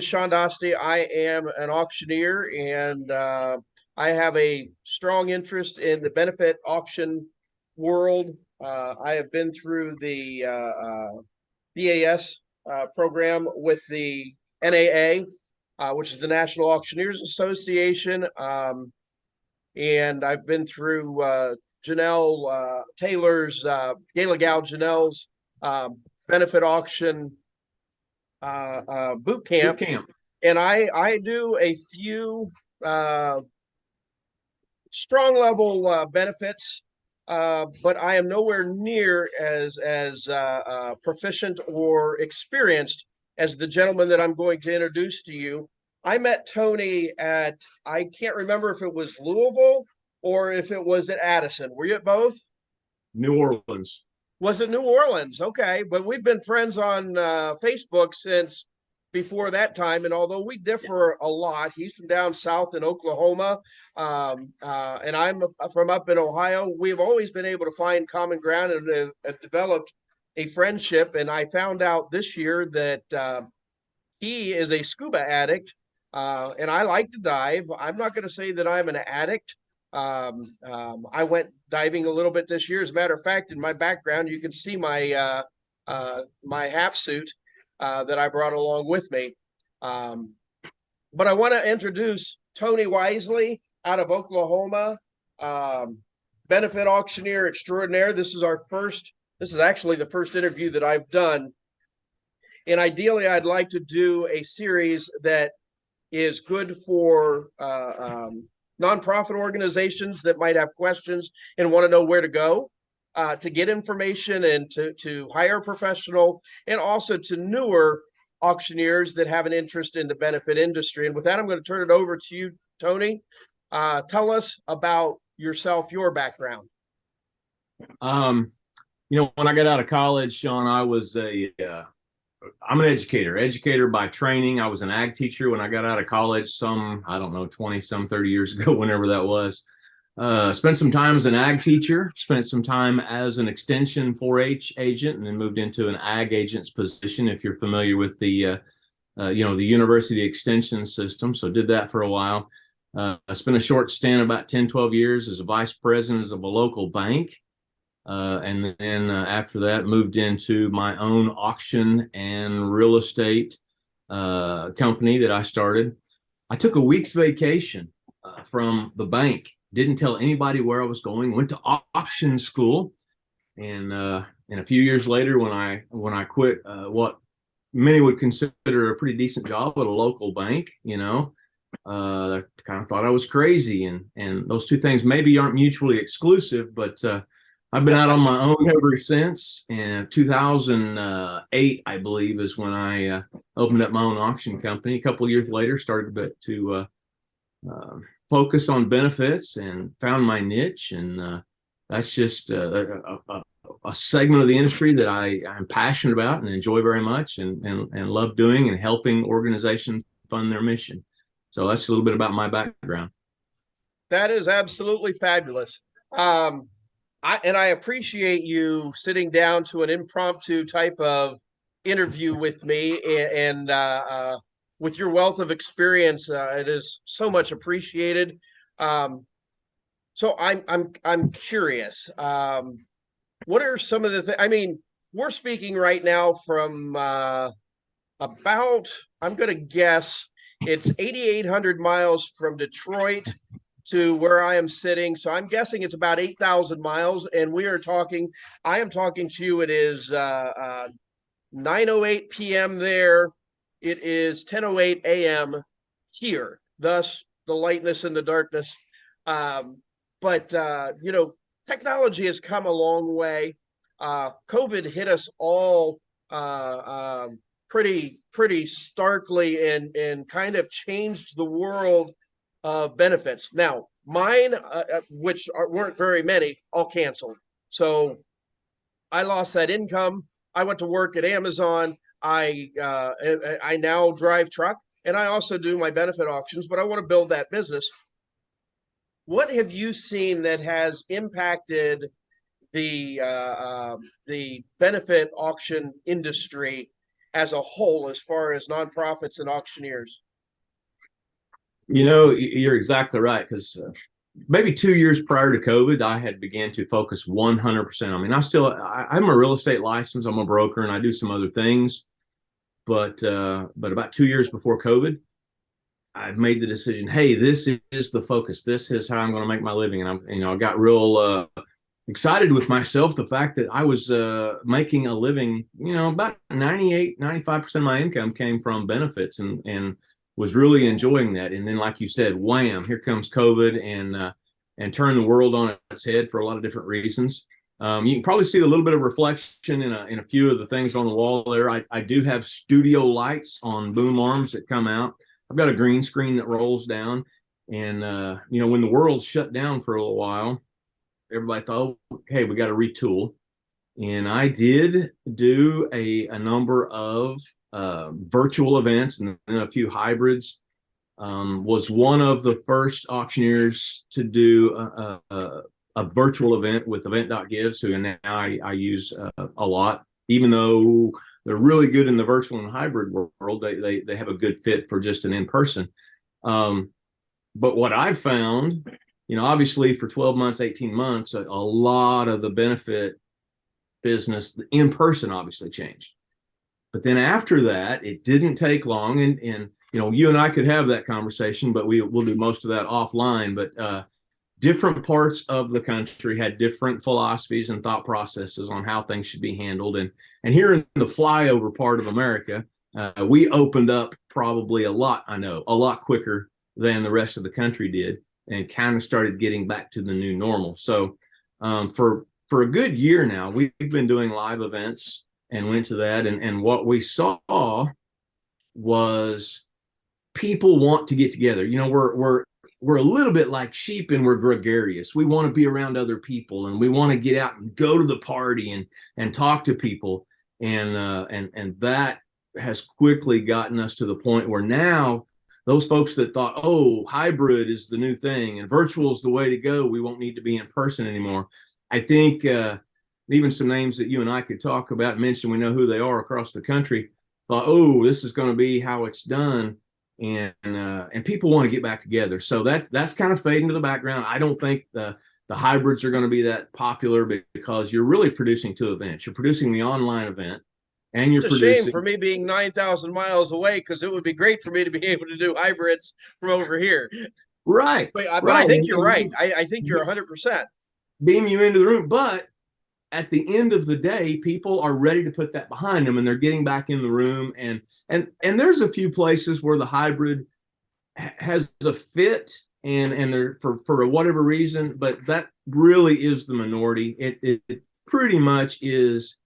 is Sean Dostie. I am an auctioneer, and I have a strong interest in the benefit auction world. I have been through the BAS program with the NAA, which is the National Auctioneers Association, and I've been through Janelle Taylor's, Gala Gal Janelle's benefit auction boot Boot camp, camp. and I do a few strong level benefits, but I am nowhere near as proficient or experienced as the gentleman that I'm going to introduce to you. I met Tony at, I can't remember if it was Louisville or if it was at Addison. Were you at both? New Orleans. Was it New Orleans? Okay, but we've been friends on Facebook since before that time, and although we differ a lot, he's from down south in Oklahoma, and I'm from up in Ohio. We've always been able to find common ground and have developed a friendship. And I found out this year that he is a scuba addict, and I like to dive. I'm not going to say that I'm an addict. I went diving a little bit this year. As a matter of fact, in my background, you can see my my half suit that I brought along with me. But I want to introduce Tony Wisely out of Oklahoma, benefit auctioneer extraordinaire. This is our first. This is actually the first interview that I've done. And ideally, I'd like to do a series that is good for nonprofit organizations that might have questions and want to know where to go to get information and to hire a professional, and also to newer auctioneers that have an interest in the benefit industry. And with that, I'm going to turn it over to you, Tony. Tell us about yourself, your background. When I got out of college, Sean, I'm an educator by training. I was an ag teacher when I got out of college, I don't know, 30 years ago, whenever that was. Spent some time as an ag teacher, spent some time as an extension 4-H agent, and then moved into an ag agent's position, if you're familiar with the university extension system. So did that for a while. I spent a short stint, about 10, 12 years, as a vice president of a local bank. And then after that, moved into my own auction and real estate company that I started. I took a week's vacation from the bank, didn't tell anybody where I was going, went to auction school. And a few years later, when I quit what many would consider a pretty decent job at a local bank, I kind of thought I was crazy. And those two things maybe aren't mutually exclusive, but I've been out on my own ever since. And 2008, I believe, is when I opened up my own auction company. A couple of years later, started to focus on benefits and found my niche. And that's just a segment of the industry that I'm passionate about and enjoy very much, and love doing and helping organizations fund their mission. So that's a little bit about my background. That is absolutely fabulous. I appreciate you sitting down to an impromptu type of interview with me, and with your wealth of experience, it is so much appreciated. So I'm curious. What are some of the things? I mean, we're speaking right now from about, I'm going to guess it's 8,800 miles from Detroit to where I am sitting. So I'm guessing it's about 8,000 miles. And I am talking to you. It is 9:08 p.m. there. It is 10:08 a.m. here. Thus, the lightness and the darkness. But technology has come a long way. COVID hit us all pretty starkly and kind of changed the world of benefits. Now, mine, which weren't very many, all canceled. So I lost that income. I went to work at Amazon. I now drive truck, and I also do my benefit auctions, but I want to build that business. What have you seen that has impacted the benefit auction industry as a whole, as far as nonprofits and auctioneers? You're exactly right, because maybe 2 years prior to COVID, I had began to focus 100%. I mean, I'm a real estate license, I'm a broker, and I do some other things. But about 2 years before COVID, I've made the decision. Hey, this is the focus. This is how I'm going to make my living. And I got real excited with myself. The fact that I was making a living, about 95% of my income came from benefits, and was really enjoying that. And then, like you said, wham, here comes COVID, and turned the world on its head for a lot of different reasons. You can probably see a little bit of reflection in a few of the things on the wall there. I do have studio lights on boom arms that come out. I've got a green screen that rolls down. And, when the world shut down for a little while, everybody thought, oh, hey, we got to retool. And I did do a number of virtual events and a few hybrids. Was one of the first auctioneers to do a virtual event with event.gives, who now I use a lot, even though they're really good in the virtual and hybrid world. They have a good fit for just an in-person. But what I've found, obviously for 12 months, 18 months, a lot of the benefit business in person obviously changed. But then after that, it didn't take long. And you and I could have that conversation, but we'll do most of that offline. But different parts of the country had different philosophies and thought processes on how things should be handled. And here in the flyover part of America, we opened up probably a lot quicker than the rest of the country did, and kind of started getting back to the new normal. So for a good year now, we've been doing live events and went to that. And what we saw was people want to get together. We're a little bit like sheep, and we're gregarious. We want to be around other people, and we want to get out and go to the party and talk to people. And that has quickly gotten us to the point where now those folks that thought, oh, hybrid is the new thing and virtual is the way to go, we won't need to be in person anymore. I think even some names that you and I could talk about, mention, we know who they are across the country, thought, oh, this is going to be how it's done. And people want to get back together. So that's kind of fading to the background. I don't think the hybrids are going to be that popular, because you're really producing two events. You're producing the online event, and you're It's a producing. shame for me being 9,000 miles away, because it would be great for me to be able to do hybrids from over here. Right. But I think you're right. I think you're 100%. Beam you into the room. But at the end of the day, people are ready to put that behind them, and they're getting back in the room. And there's a few places where the hybrid has a fit, and they're for whatever reason, but that really is the minority. It pretty much is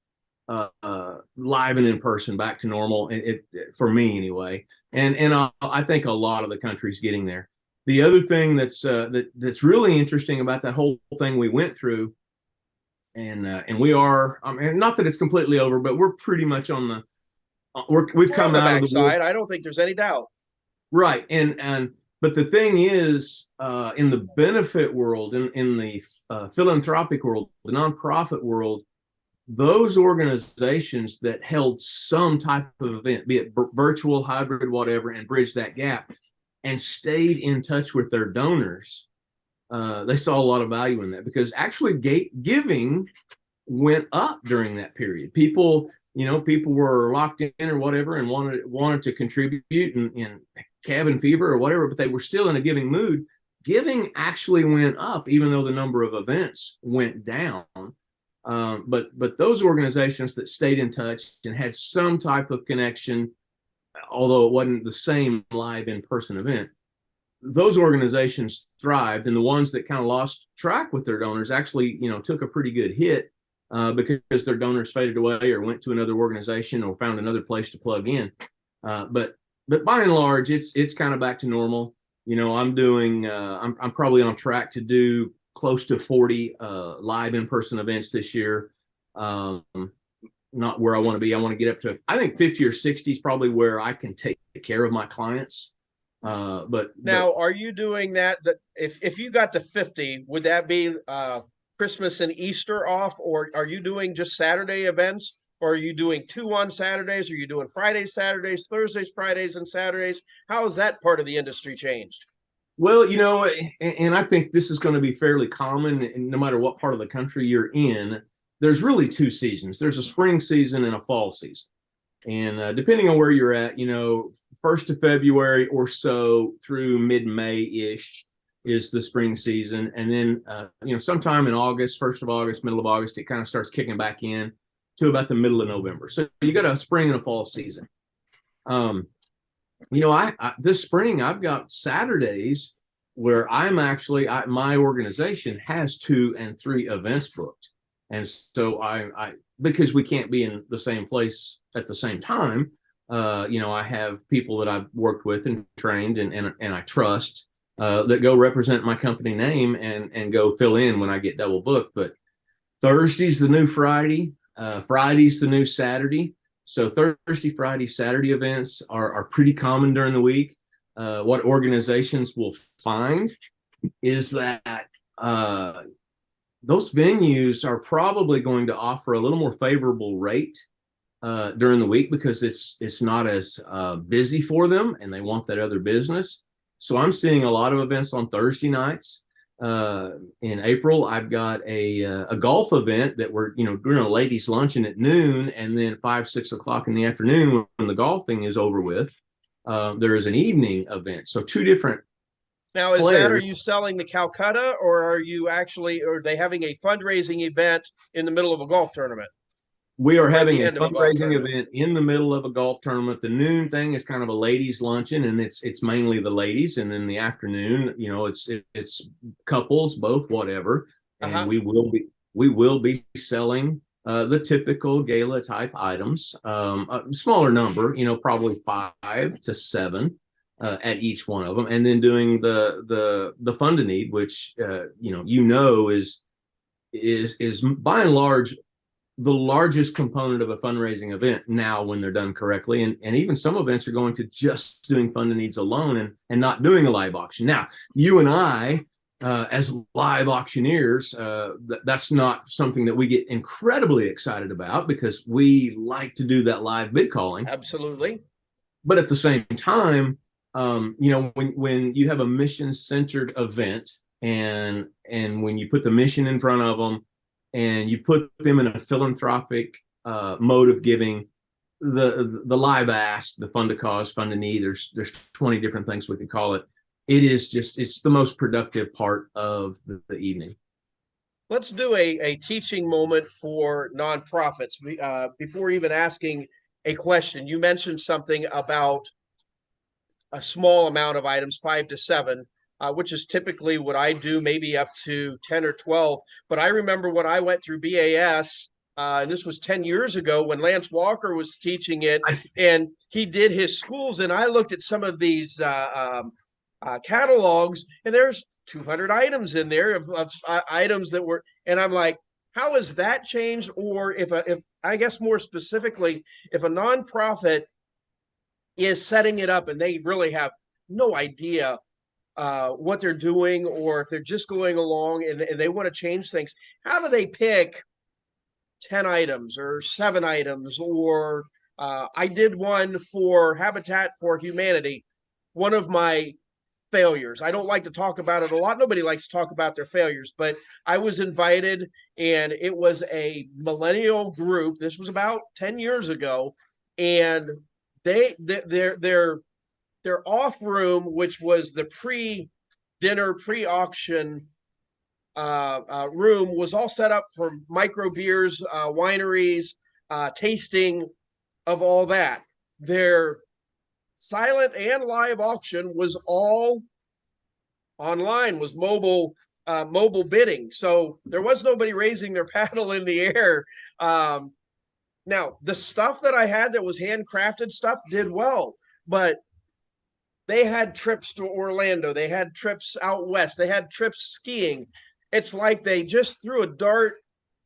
live and in person, back to normal. It for me anyway, and I think a lot of the country's getting there. The other thing that's really interesting about that whole thing we went through, and we are, and not that it's completely over, but we're pretty much on the we've We're come on the out of the backside. I don't think there's any doubt. right. And but the thing is, in the benefit world, in the philanthropic world, the nonprofit world, those organizations that held some type of event, be it virtual, hybrid, whatever, and bridged that gap and stayed in touch with their donors, they saw a lot of value in that, because actually giving went up during that period. People were locked in or whatever and wanted to contribute in cabin fever or whatever, but they were still in a giving mood. Giving actually went up, even though the number of events went down. But those organizations that stayed in touch and had some type of connection, although it wasn't the same live in-person event, those organizations thrived. And the ones that kind of lost track with their donors actually, took a pretty good hit, because their donors faded away or went to another organization or found another place to plug in. But by and large, it's kind of back to normal. I'm doing, I'm probably on track to do close to 40 live in-person events this year. Not where I want to be. I want to get up to, I think 50 or 60 is probably where I can take care of my clients. But now, are you doing that? That if you got to 50, would that be Christmas and Easter off, or are you doing just Saturday events, or are you doing 2 on Saturdays? Are you doing Fridays, Saturdays, Thursdays, Fridays, and Saturdays? How has that part of the industry changed? Well, and I think this is going to be fairly common no matter what part of the country you're in. There's really two seasons. There's a spring season and a fall season. And depending on where you're at, 1st of February or so through mid-May-ish is the spring season. And then, sometime in August, 1st of August, middle of August, it kind of starts kicking back in to about the middle of November. So you got a spring and a fall season. This spring I've got Saturdays where my organization has 2 and 3 events booked. And so I because we can't be in the same place at the same time, I have people that I've worked with and trained and I trust that go represent my company name and go fill in when I get double booked. But Thursday's the new Friday, Friday's the new Saturday. So Thursday, Friday, Saturday events are pretty common during the week. What organizations will find is that those venues are probably going to offer a little more favorable rate during the week because it's not as busy for them and they want that other business. So I'm seeing a lot of events on Thursday nights. In April, I've got a golf event that we're doing a ladies' luncheon at noon, and then 5-6 o'clock in the afternoon when the golfing is over with, there is an evening event. So 2 different. Now, are you selling the Calcutta, or are they having a fundraising event in the middle of a golf tournament? We are having a fundraising event in the middle of a golf tournament. The noon thing is kind of a ladies' luncheon, and it's mainly the ladies. And then the afternoon, it's couples, both, whatever. And we will be selling the typical gala type items, a smaller number, probably 5 to 7 at each one of them, and then doing the fund to need, which is by and large the largest component of a fundraising event now when they're done correctly. And even some events are going to just doing fund to needs alone and not doing a live auction. Now, you and I, as live auctioneers, that's not something that we get incredibly excited about because we like to do that live bid calling. Absolutely. But at the same time, when you have a mission-centered event and when you put the mission in front of them, and you put them in a philanthropic mode of giving, the live ask, the fund to cause, fund to need, there's 20 different things we could call it. It's the most productive part of the evening. Let's do a teaching moment for nonprofits. Before even asking a question, you mentioned something about a small amount of items, 5 to 7. Which is typically what I do, maybe up to 10 or 12. But I remember when I went through BAS, and this was 10 years ago when Lance Walker was teaching it, and he did his schools, and I looked at some of these catalogs, and there's 200 items in there of items that were, and I'm like, how has that changed? Or if I guess more specifically, if a nonprofit is setting it up and they really have no idea what they're doing, or if they're just going along and they want to change things, how do they pick 10 items or 7 items? Or I did one for Habitat for Humanity. One of my failures, I don't like to talk about it a lot. Nobody likes to talk about their failures, but I was invited, and it was a millennial group. This was about 10 years ago, and their off room, which was the pre-dinner, pre-auction room, was all set up for micro beers, wineries, tasting of all that. Their silent and live auction was all online, was mobile bidding. So there was nobody raising their paddle in the air. Now, the stuff that I had that was handcrafted stuff did well, but they had trips to Orlando. They had trips out west. They had trips skiing. It's like they just threw a dart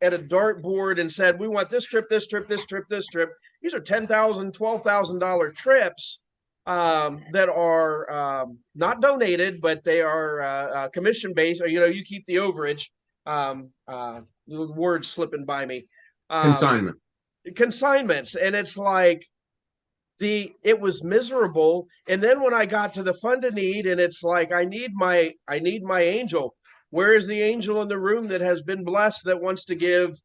at a dartboard and said, we want this trip, this trip, this trip, this trip. These are $10,000, $12,000 trips that are not donated, but they are commission-based. Or, you keep the overage. The word's slipping by me. Consignment. consignments, and it's like it was miserable. And then when I got to the fund a need, and it's like I need my angel. Where is the angel in the room that has been blessed that wants to give?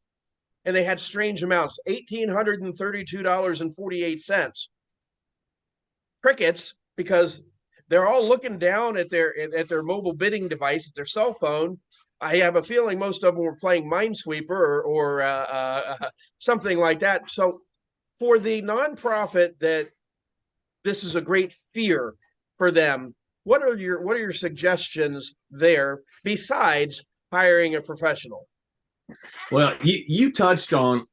And they had strange amounts, $1,832.48. Crickets, because they're all looking down at their mobile bidding device, at their cell phone. I have a feeling most of them were playing Minesweeper or something like that. So for the nonprofit that this is a great fear for them, what are your suggestions there besides hiring a professional? Well, you touched on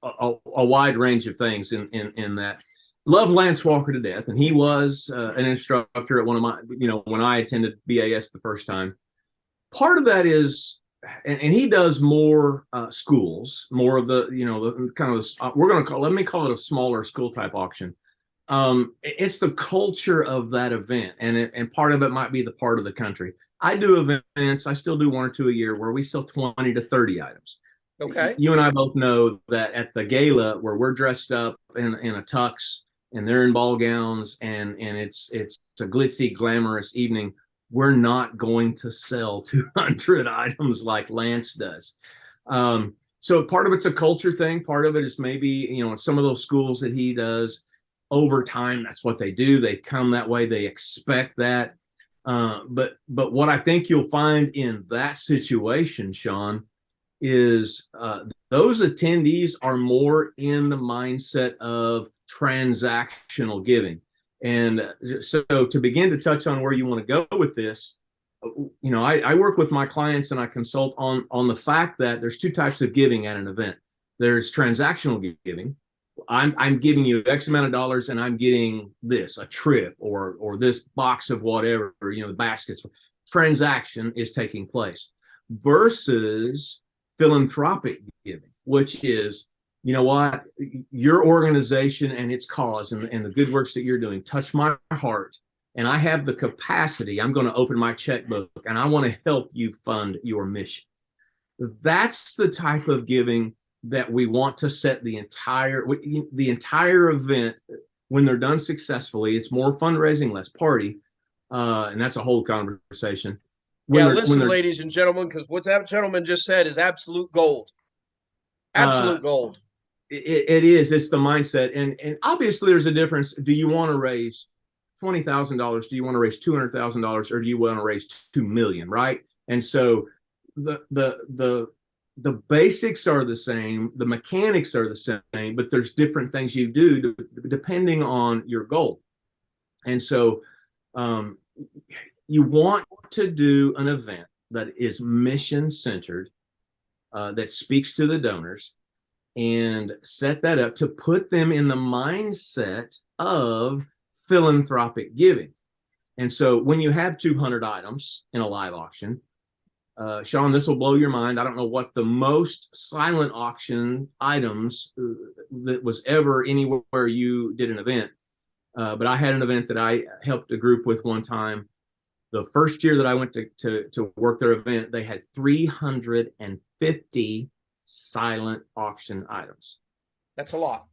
a wide range of things in that. Love Lance Walker to death, and he was an instructor at one of my, when I attended BAS the first time. Part of that is, and he does more schools, more of the, the kind of, let me call it a smaller school type auction. It's the culture of that event, and part of it might be the part of the country. I do events, I still do one or two a year where we sell 20 to 30 items. Okay. You and I both know that at the gala where we're dressed up in a tux and they're in ball gowns and it's a glitzy, glamorous evening, we're not going to sell 200 items like Lance does. So part of it's a culture thing. Part of it is maybe, some of those schools that he does over time, that's what they do. They come that way. They expect that. But what I think you'll find in that situation, Sean, is those attendees are more in the mindset of transactional giving. And so to begin to touch on where you want to go with this, I work with my clients and I consult on the fact that there's two types of giving at an event. There's transactional giving. I'm giving you X amount of dollars and I'm getting this, a trip or this box of whatever, the baskets. Transaction is taking place versus philanthropic giving, which is, what, your organization and its cause and the good works that you're doing touch my heart, and I have the capacity, I'm going to open my checkbook and I want to help you fund your mission. That's the type of giving that we want to set the entire event. When they're done successfully, it's more fundraising, less party, and that's a whole conversation. Listen, ladies and gentlemen, because what that gentleman just said is absolute gold. Absolute gold. It is. It's the mindset, and obviously there's a difference. Do you want to raise $20,000? Do you want to raise $200,000, or do you want to raise $2 million? Right? And so the basics are the same, the mechanics are the same, but there's different things you do depending on your goal. And so you want to do an event that is mission centered, that speaks to the donors, and set that up to put them in the mindset of philanthropic giving. And so when you have 200 items in a live auction, Sean, this will blow your mind. I don't know what the most silent auction items that was ever anywhere you did an event, but I had an event that I helped a group with one time. The first year that I went to work their event, they had 350 silent auction items. That's a lot.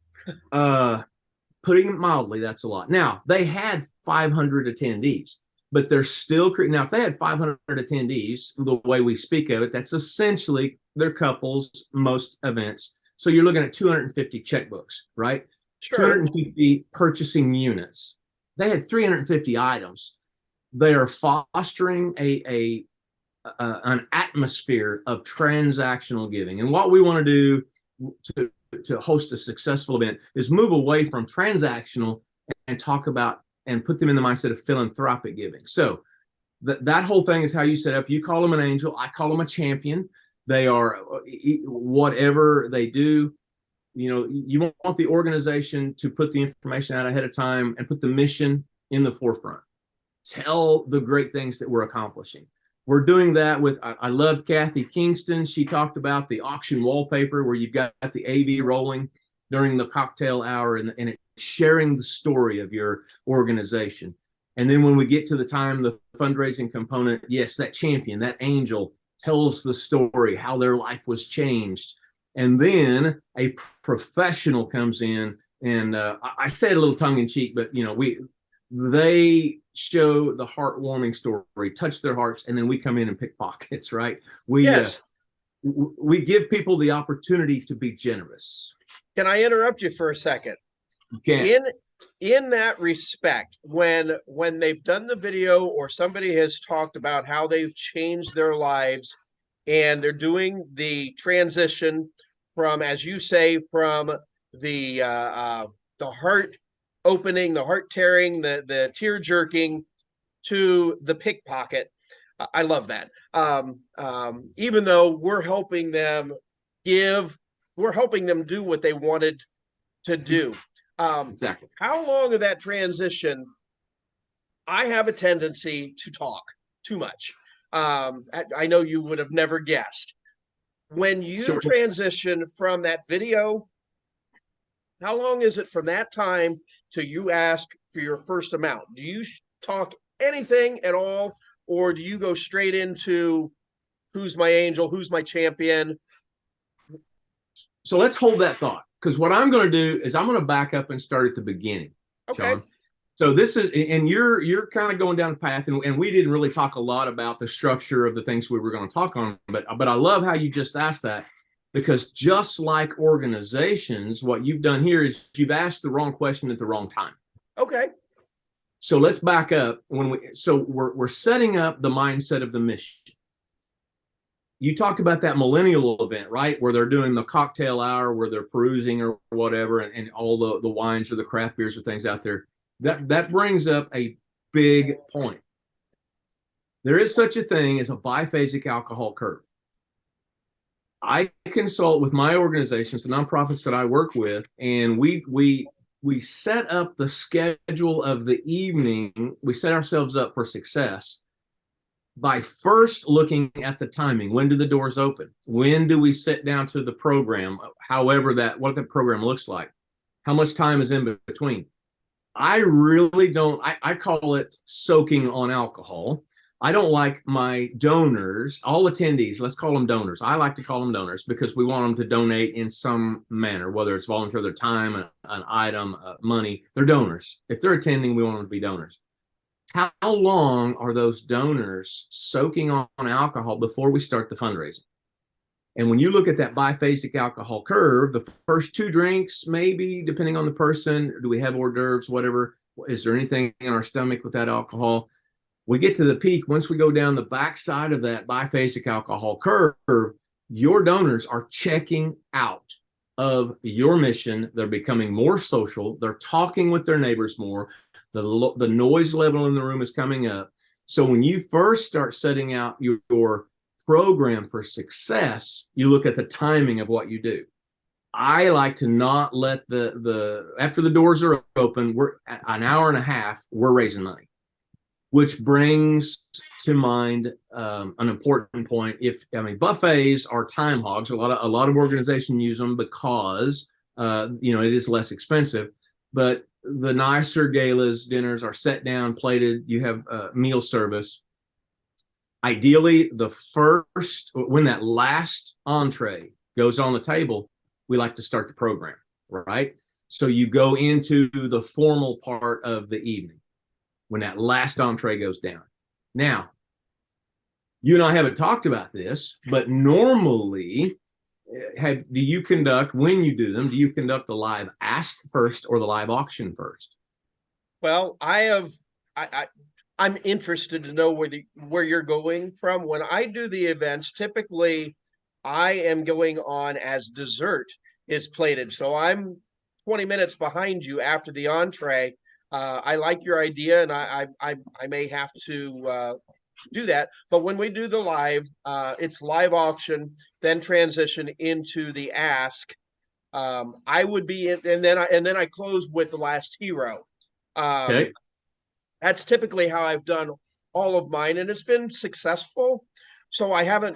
Putting it mildly, that's a lot. Now, they had 500 attendees, but they're still, now if they had 500 attendees, the way we speak of it, that's essentially their couples, most events. So you're looking at 250 checkbooks, right? Sure. 250 purchasing units. They had 350 items. They are fostering an atmosphere of transactional giving. And what we want to do to host a successful event is move away from transactional and talk about and put them in the mindset of philanthropic giving. So that whole thing is how you set up. You call them an angel. I call them a champion. They are whatever they do. You want the organization to put the information out ahead of time and put the mission in the forefront. Tell the great things that we're accomplishing. We're doing that with, I love Kathy Kingston. She talked about the auction wallpaper where you've got the AV rolling during the cocktail hour and it's sharing the story of your organization. And then when we get to the time, the fundraising component, yes, that champion, that angel tells the story, how their life was changed. And then a professional comes in, and I say it a little tongue in cheek, but they show the heartwarming story, touch their hearts, and then we come in and pick pockets, right? Yes. We give people the opportunity to be generous. Can I interrupt you for a second? You can't. In that respect, when they've done the video or somebody has talked about how they've changed their lives and they're doing the transition from, as you say, from the heart opening, the heart tearing, the tear jerking to the pickpocket. I love that. Even though we're helping them do what they wanted to do. Exactly. How long of that transition? I have a tendency to talk too much. I know you would have never guessed. When you transition from that video, how long is it from that time to you ask for your first amount? Do you talk anything at all, or do you go straight into who's my angel, who's my champion? So let's hold that thought, because what I'm going to do is I'm going to back up and start at the beginning. Okay. Sean. So this is, and you're kind of going down the path, and we didn't really talk a lot about the structure of the things we were going to talk on, but I love how you just asked that, because just like organizations, what you've done here is you've asked the wrong question at the wrong time. Okay. So let's back up. We're setting up the mindset of the mission. You talked about that millennial event, right? Where they're doing the cocktail hour, where they're perusing or whatever, and all the wines or the craft beers or things out there. That brings up a big point. There is such a thing as a biphasic alcohol curve. I consult with my organizations, the nonprofits that I work with, and we set up the schedule of the evening. We set ourselves up for success by first looking at the timing. When do the doors open? When do we sit down to the program? However, what the program looks like. How much time is in between? I really don't, I call it soaking on alcohol. I don't like my donors, all attendees, let's call them donors. I like to call them donors because we want them to donate in some manner, whether it's volunteer their time, an item, money. They're donors. If they're attending, we want them to be donors. How long are those donors soaking on alcohol before we start the fundraising? And when you look at that biphasic alcohol curve, the first 2 drinks, maybe depending on the person, do we have hors d'oeuvres, whatever, is there anything in our stomach with that alcohol? We get to the peak. Once we go down the backside of that biphasic alcohol curve, your donors are checking out of your mission. They're becoming more social. They're talking with their neighbors more. The noise level in the room is coming up. So when you first start setting out your program for success, you look at the timing of what you do. I like to not let after the doors are open, we're an hour and a half, we're raising money, which brings to mind an important point. Buffets are time hogs. A lot of organizations use them because it is less expensive, but the nicer galas, dinners are set down, plated. You have meal service. Ideally, when that last entree goes on the table, we like to start the program, right? So you go into the formal part of the evening when that last entree goes down. Now, you and I haven't talked about this, but normally, when you conduct the live ask first or the live auction first? Well, I'm interested to know where you're going from. When I do the events, typically I am going on as dessert is plated. So I'm 20 minutes behind you after the entree. I like your idea, and I may have to do that. But when we do the live, it's live auction, then transition into the ask. I would be in, and then I close with the last hero. Okay. That's typically how I've done all of mine, and it's been successful. So I haven't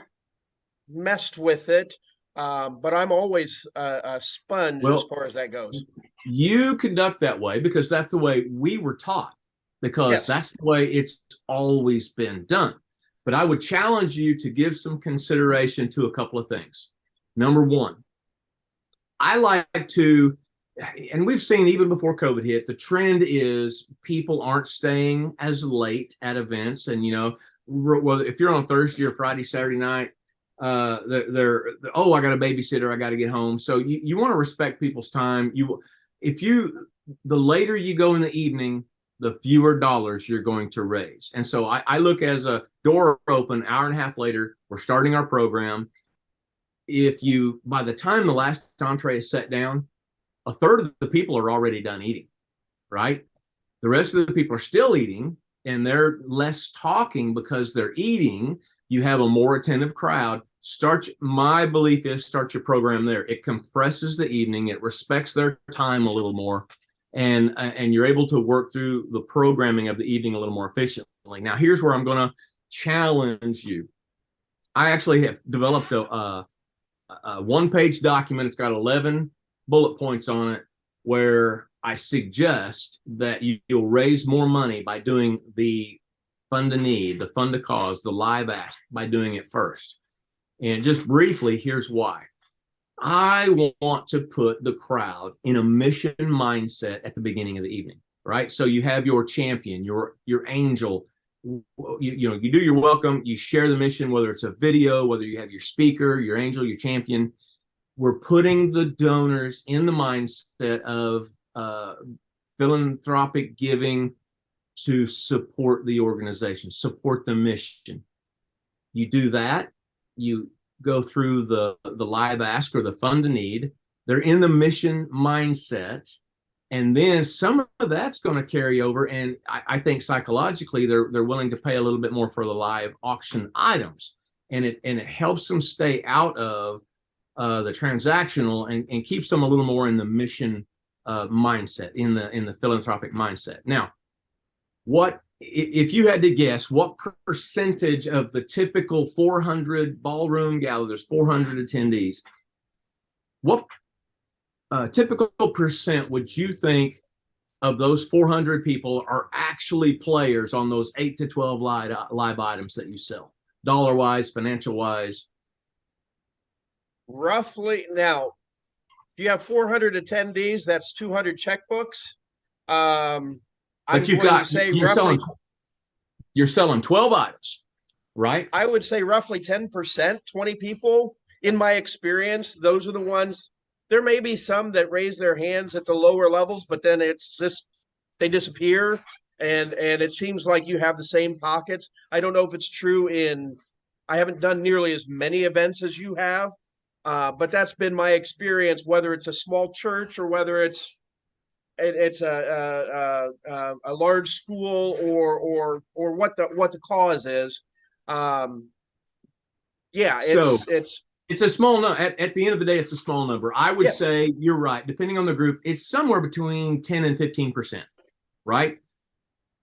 messed with it, but I'm always a sponge as far as that goes. You conduct that way because that's the way we were taught, because that's the way it's always been done. But I would challenge you to give some consideration to a couple of things. Number one, I like to, and we've seen even before COVID hit, the trend is people aren't staying as late at events. And, well, if you're on Thursday or Friday, Saturday night, oh, I got a babysitter, I got to get home. So you want to respect people's time. The later you go in the evening, the fewer dollars you're going to raise. And so I look as a door open, hour and a half later, we're starting our program. By the time the last entree is set down, a third of the people are already done eating, right? The rest of the people are still eating, and they're less talking because they're eating. You have a more attentive crowd. My belief is start your program there. It compresses the evening. It respects their time a little more, and you're able to work through the programming of the evening a little more efficiently. Now, here's where I'm going to challenge you. I actually have developed a one-page document. It's got 11 bullet points on it where I suggest that you'll raise more money by doing the fund a need, the fund a cause, the live ask, by doing it first. And just briefly, here's why. I want to put the crowd in a mission mindset at the beginning of the evening, right? So you have your champion, your angel. You do your welcome, you share the mission, whether it's a video, whether you have your speaker, your angel, your champion. We're putting the donors in the mindset of philanthropic giving to support the organization, support the mission. You do that, you go through the live ask or the fund a need. They're in the mission mindset. And then some of that's going to carry over. And I think psychologically, they're willing to pay a little bit more for the live auction items. And it helps them stay out of the transactional and keeps them a little more in the mission mindset, in the philanthropic mindset. Now, if you had to guess, what percentage of the typical 400 ballroom gala, there's 400 attendees, what typical percent would you think of those 400 people are actually players on those 8 to 12 live items that you sell, dollar wise, financial wise? Roughly. Now, if you have 400 attendees, that's 200 checkbooks. But you're selling 12 items, right? I would say roughly 10%, 20 people. In my experience, those are the ones. There may be some that raise their hands at the lower levels, but then it's just they disappear, and it seems like you have the same pockets. I don't know if it's true I haven't done nearly as many events as you have, but that's been my experience, whether it's a small church or whether it's a large school or what the cause is. It's a small number. At the end of the day, it's a small number. I would say you're right. Depending on the group, it's somewhere between 10 and 15%, right?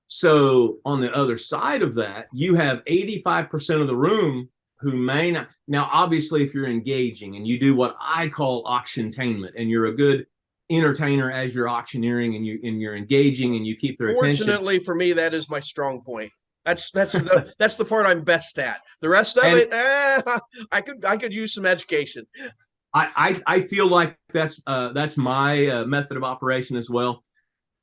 So on the other side of that, you have 85% of the room who may not. Now, obviously, if you're engaging and you do what I call auctiontainment, and you're a good entertainer as you're auctioneering and you're engaging and you keep their attention. Fortunately for me, that is my strong point. That's the part I'm best at. The rest of it, I could use some education. I feel like that's my method of operation as well.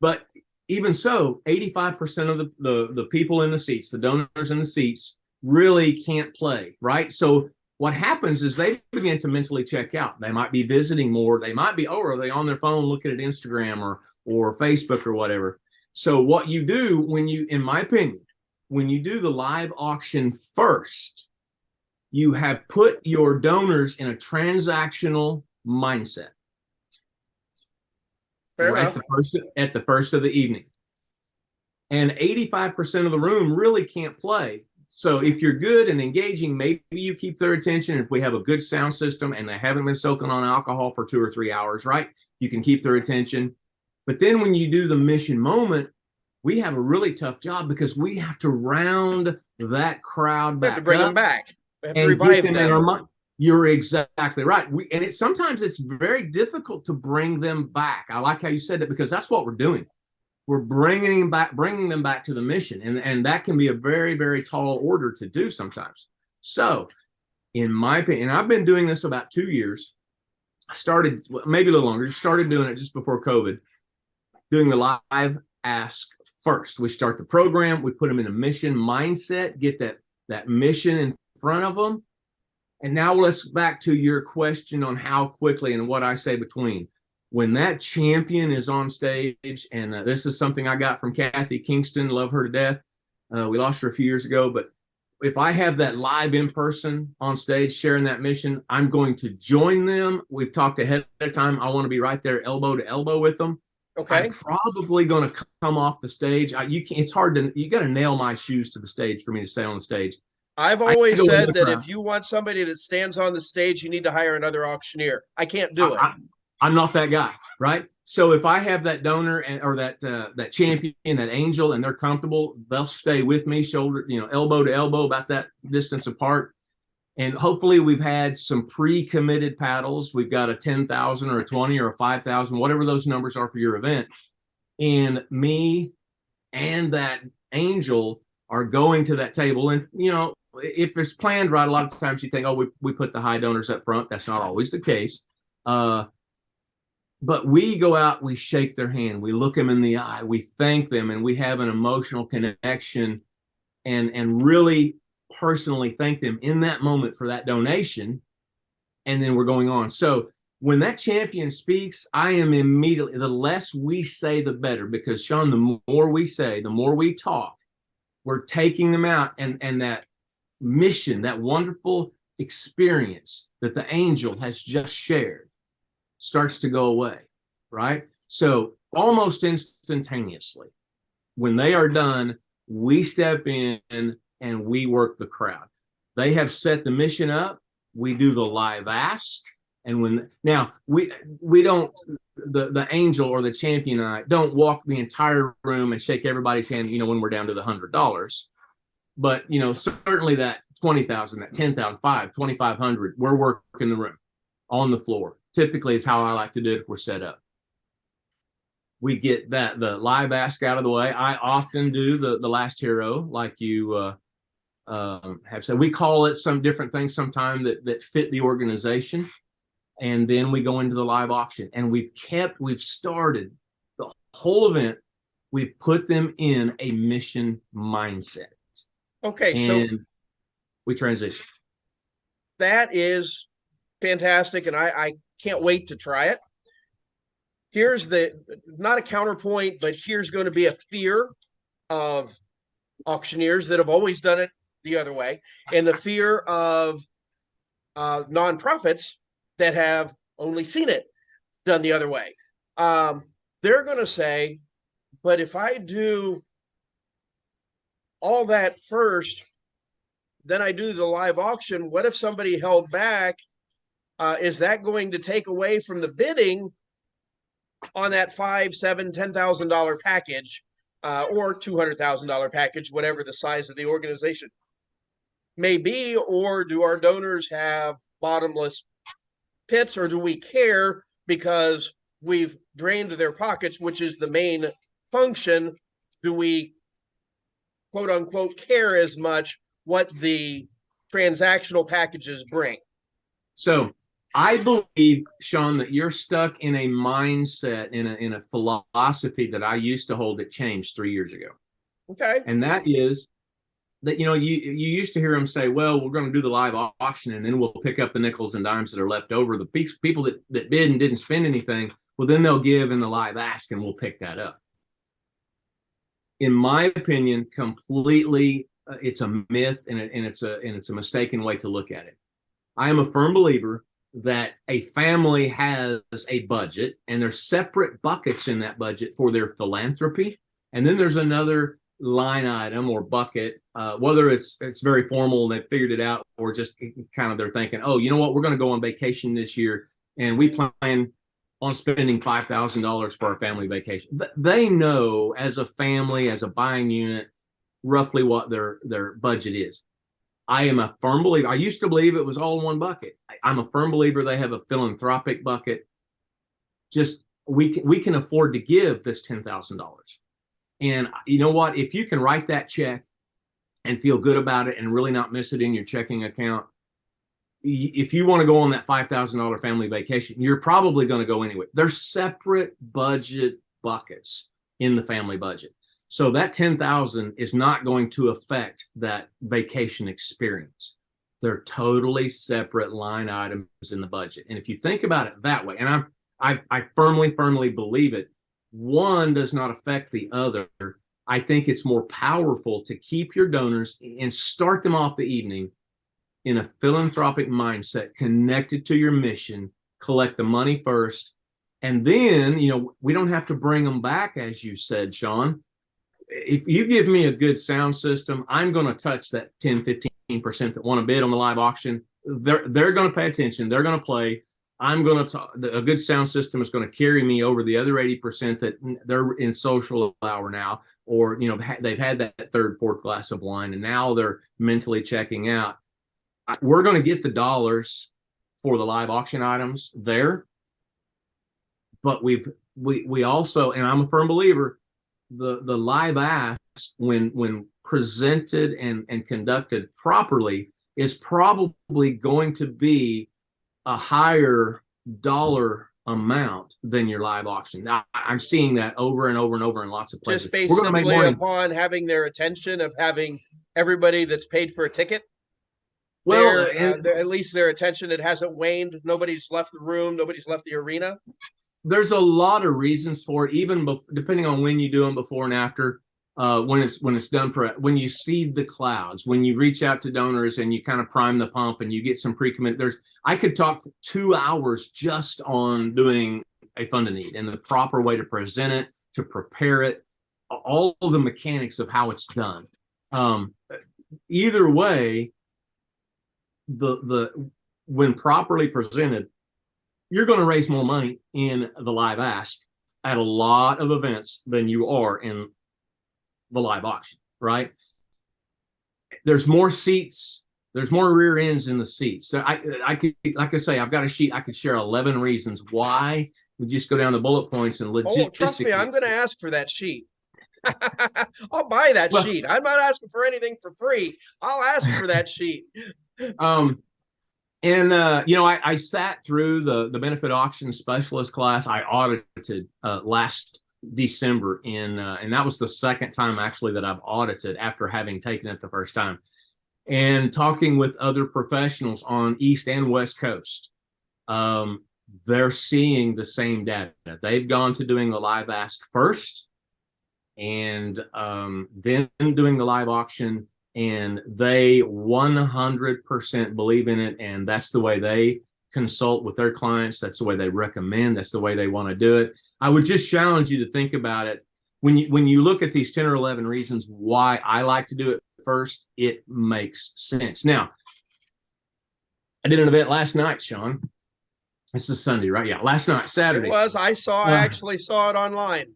But even so, 85% of the people in the seats, the donors in the seats, really can't play, right? So what happens is they begin to mentally check out. They might be visiting more. They might be, are they on their phone looking at Instagram or Facebook or whatever? So what you do in my opinion, when you do the live auction first, you have put your donors in a transactional mindset. Fair enough. At the first of the evening. And 85% of the room really can't play. So if you're good and engaging, maybe you keep their attention. If we have a good sound system and they haven't been soaking on alcohol for 2 or 3 hours, right? You can keep their attention. But then when you do the mission moment, we have a really tough job because we have to round that crowd back. We have to bring them back. We have to revive them. You're exactly right. Sometimes it's very difficult to bring them back. I like how you said that because that's what we're doing. We're bringing them back to the mission. And that can be a very, very tall order to do sometimes. So in my opinion, and I've been doing this about 2 years, I started maybe a little longer, started doing it just before COVID, doing the live ask first. We start the program, we put them in a mission mindset, get that mission in front of them. And now let's back to your question on how quickly and what I say between. When that champion is on stage, and this is something I got from Kathy Kingston, love her to death. We lost her a few years ago, but if I have that live in person on stage sharing that mission, I'm going to join them. We've talked ahead of time. I want to be right there, elbow to elbow with them. Okay. I'm probably going to come off the stage. It's hard to, you got to nail my shoes to the stage for me to stay on the stage. I've always said that if you want somebody that stands on the stage, you need to hire another auctioneer. I can't do it. I'm not that guy, right? So if I have that donor or that champion, that angel, and they're comfortable, they'll stay with me, shoulder, elbow to elbow, about that distance apart. And hopefully we've had some pre-committed paddles. We've got a 10,000 or a 20 or a 5,000, whatever those numbers are for your event. And me and that angel are going to that table. And, if it's planned right, a lot of times you think, oh, we put the high donors up front. That's not always the case. But we go out, we shake their hand, we look them in the eye, we thank them, and we have an emotional connection and really personally thank them in that moment for that donation. And then we're going on. So when that champion speaks, I am immediately, the less we say, the better, because Sean, the more we say, the more we talk, we're taking them out, and that mission, that wonderful experience that the angel has just shared starts to go away, right? So almost instantaneously, when they are done, we step in and we work the crowd. They have set the mission up. We do the live ask. And now we don't, the angel or the champion and I don't walk the entire room and shake everybody's hand, when we're down to the $100. But, certainly that 20,000, that 10,000, 2,500, we're working the room on the floor. Typically is how I like to do it if we're set up. We get the live ask out of the way. I often do the last hero, like you have said. We call it some different things sometime that fit the organization. And then we go into the live auction. And we've started the whole event. We've put them in a mission mindset. Okay, and so we transition. That is fantastic, and I can't wait to try it. Here's not a counterpoint, but here's going to be a fear of auctioneers that have always done it the other way, and the fear of nonprofits that have only seen it done the other way. They're going to say, but if I do all that first, then I do the live auction, what if somebody held back? Is that going to take away from the bidding on that $5,000, $7,000, $10,000 package, or $200,000 package, whatever the size of the organization may be? Or do our donors have bottomless pits, or do we care because we've drained their pockets, which is the main function? Do we, quote unquote, care as much what the transactional packages bring? So I believe, Sean, that you're stuck in a mindset, in a philosophy that I used to hold that changed 3 years ago. Okay. And that is that, you used to hear them say, well, we're going to do the live auction and then we'll pick up the nickels and dimes that are left over. The people that bid and didn't spend anything, well, then they'll give in the live ask and we'll pick that up. In my opinion, completely, it's a myth, and it's a mistaken way to look at it. I am a firm believer that a family has a budget, and there's separate buckets in that budget for their philanthropy. And then there's another line item or bucket, whether it's very formal and they figured it out, or just kind of they're thinking, oh, you know what, we're going to go on vacation this year, and we plan on spending $5,000 for our family vacation. They know as a family, as a buying unit, roughly what their budget is. I am a firm believer. I used to believe it was all in one bucket. I'm a firm believer they have a philanthropic bucket. Just we can afford to give this $10,000. And you know what? If you can write that check and feel good about it and really not miss it in your checking account, if you want to go on that $5,000 family vacation, you're probably going to go anyway. There's separate budget buckets in the family budget. So that 10,000 is not going to affect that vacation experience. They're totally separate line items in the budget. And if you think about it that way, and I firmly believe it, one does not affect the other. I think it's more powerful to keep your donors and start them off the evening in a philanthropic mindset connected to your mission, collect the money first. And then, we don't have to bring them back, as you said, Sean. If you give me a good sound system, I'm going to touch that 10-15% that want to bid on the live auction. They're going to pay attention. They're going to play. I'm going to a good sound system is going to carry me over the other 80% that they're in social hour now, or they've had that third, fourth glass of wine, and now they're mentally checking out. We're going to get the dollars for the live auction items there, but we also, and I'm a firm believer, the live ask when presented and conducted properly is probably going to be a higher dollar amount than your live auction. Now, I'm seeing that over and over and over in lots of places. Just based simply upon having their attention of having everybody that's paid for a ticket. Well, at least their attention, it hasn't waned. Nobody's left the room. Nobody's left the arena. There's a lot of reasons for it, even depending on when you do them, before and after. When it's done, when you seed the clouds, when you reach out to donors and you kind of prime the pump and you get some pre-commit. I could talk 2 hours just on doing a fund a need and the proper way to present it, to prepare it, all of the mechanics of how it's done. Either way, when properly presented, you're going to raise more money in the live ask at a lot of events than you are in the live auction, right? There's more seats, there's more rear ends in the seats. So I could, like I say, I've got a sheet. I could share 11 reasons why. We just go down the bullet points and logistically. Oh, trust me, I'm going to ask for that sheet. I'll buy that sheet. I'm not asking for anything for free. I'll ask for that sheet. I sat through the Benefit Auction Specialist class. I audited last December and that was the second time actually that I've audited after having taken it the first time, and talking with other professionals on East and West Coast. They're seeing the same data. They've gone to doing the live ask first and then doing the live auction, and they 100% believe in it, and that's the way they consult with their clients. That's the way they recommend. That's the way they want to do it. I would just challenge you to think about it. When you look at these 10 or 11 reasons why I like to do it first, it makes sense. Now, I did an event last night, Sean. This is Sunday, right? Yeah, last night, Saturday. It was. I actually saw it online.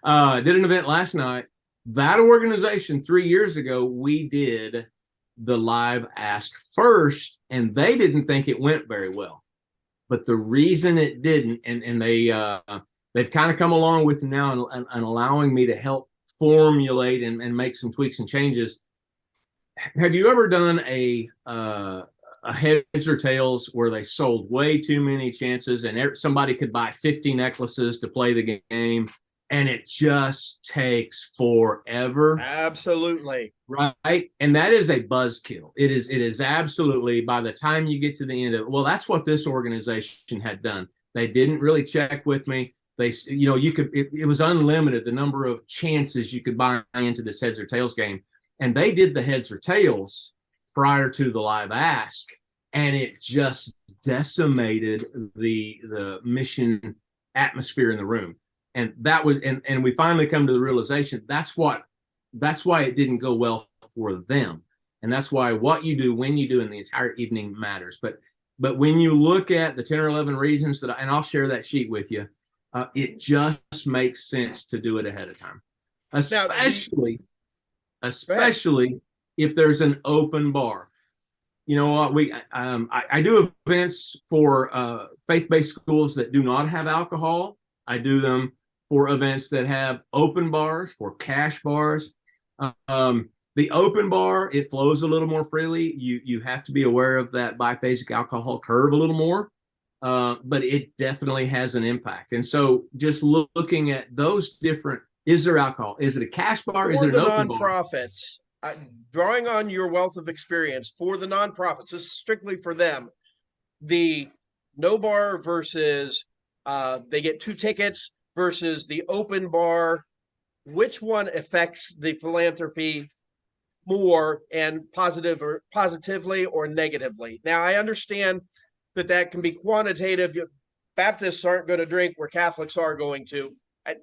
Did an event last night. That organization 3 years ago, we did the live ask first, and they didn't think it went very well. But the reason it didn't, and they've kind of come along with now and allowing me to help formulate and make some tweaks and changes. Have you ever done a heads or tails where they sold way too many chances and somebody could buy 50 necklaces to play the game? And it just takes forever. Absolutely. Right. And that is a buzzkill. It is absolutely, by the time you get to the end of it, well, that's what this organization had done. They didn't really check with me. It was unlimited, the number of chances you could buy into this heads or tails game. And they did the heads or tails prior to the live ask. And it just decimated the mission atmosphere in the room. And that was, and we finally come to the realization that's why it didn't go well for them. And that's why what you do, when you do, in the entire evening matters. But when you look at the 10 or 11 reasons and I'll share that sheet with you, it just makes sense to do it ahead of time, especially if there's an open bar. You know what, I do events for faith-based schools that do not have alcohol. I do them for events that have open bars, for cash bars. The open bar, it flows a little more freely. You have to be aware of that biphasic alcohol curve a little more, but it definitely has an impact. And so just looking at those different, is there alcohol? Is it a cash bar? Is For it an the open bar? nonprofits, drawing on your wealth of experience for the nonprofits, this is strictly for them. The no bar versus they get 2 tickets versus the open bar. Which one affects the philanthropy more, and positively or negatively? Now, I understand that can be quantitative. Baptists aren't going to drink where Catholics are going to.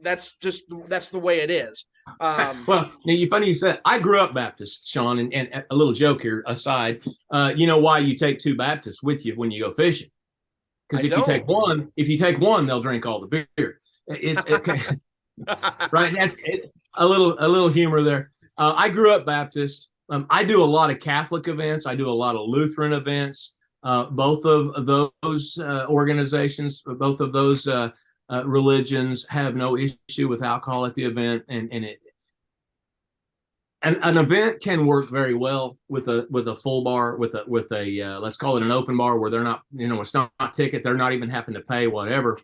That's the way it is. Well, funny you said. I grew up Baptist, Sean, and a little joke here aside. You know why you take 2 Baptists with you when you go fishing? Because if you take one, they'll drink all the beer. It's right. That's a little humor there. I grew up Baptist. I do a lot of Catholic events. I do a lot of Lutheran events. Both of those organizations, both of those religions have no issue with alcohol at the event, and an event can work very well with a full bar, with a let's call it an open bar, where they're not, it's not ticket, they're not even having to pay whatever.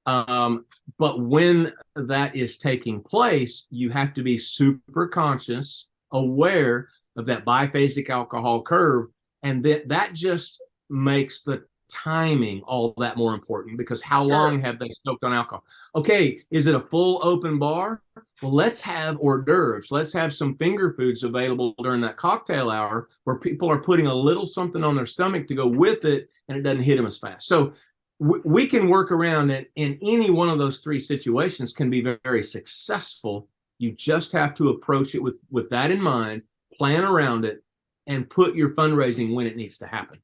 But when that is taking place, you have to be super conscious, aware of that biphasic alcohol curve, and that just makes the timing all that more important, because how long have they smoked on alcohol? Okay, is it a full open bar? Well, let's have hors d'oeuvres. Let's have some finger foods available during that cocktail hour, where people are putting a little something on their stomach to go with it, and it doesn't hit them as fast. So we can work around it, and any one of those 3 situations can be very, very successful. You just have to approach it with that in mind, plan around it, and put your fundraising when it needs to happen.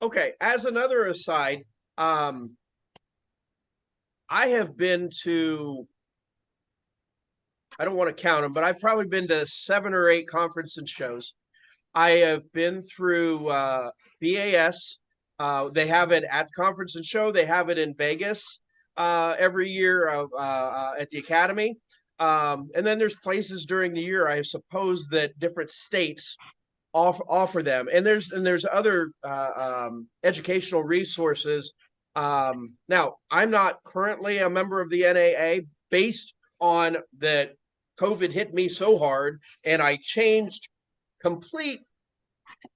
Okay, as another aside, I have been to, I don't want to count them, but I've probably been to 7 or 8 conference and shows. I have been through BAS. They have it at the conference and show. They have it in Vegas every year at the Academy. And then there's places during the year, I suppose, that different states offer them. And there's other educational resources. Now, I'm not currently a member of the NAA, based on that COVID hit me so hard, and I changed complete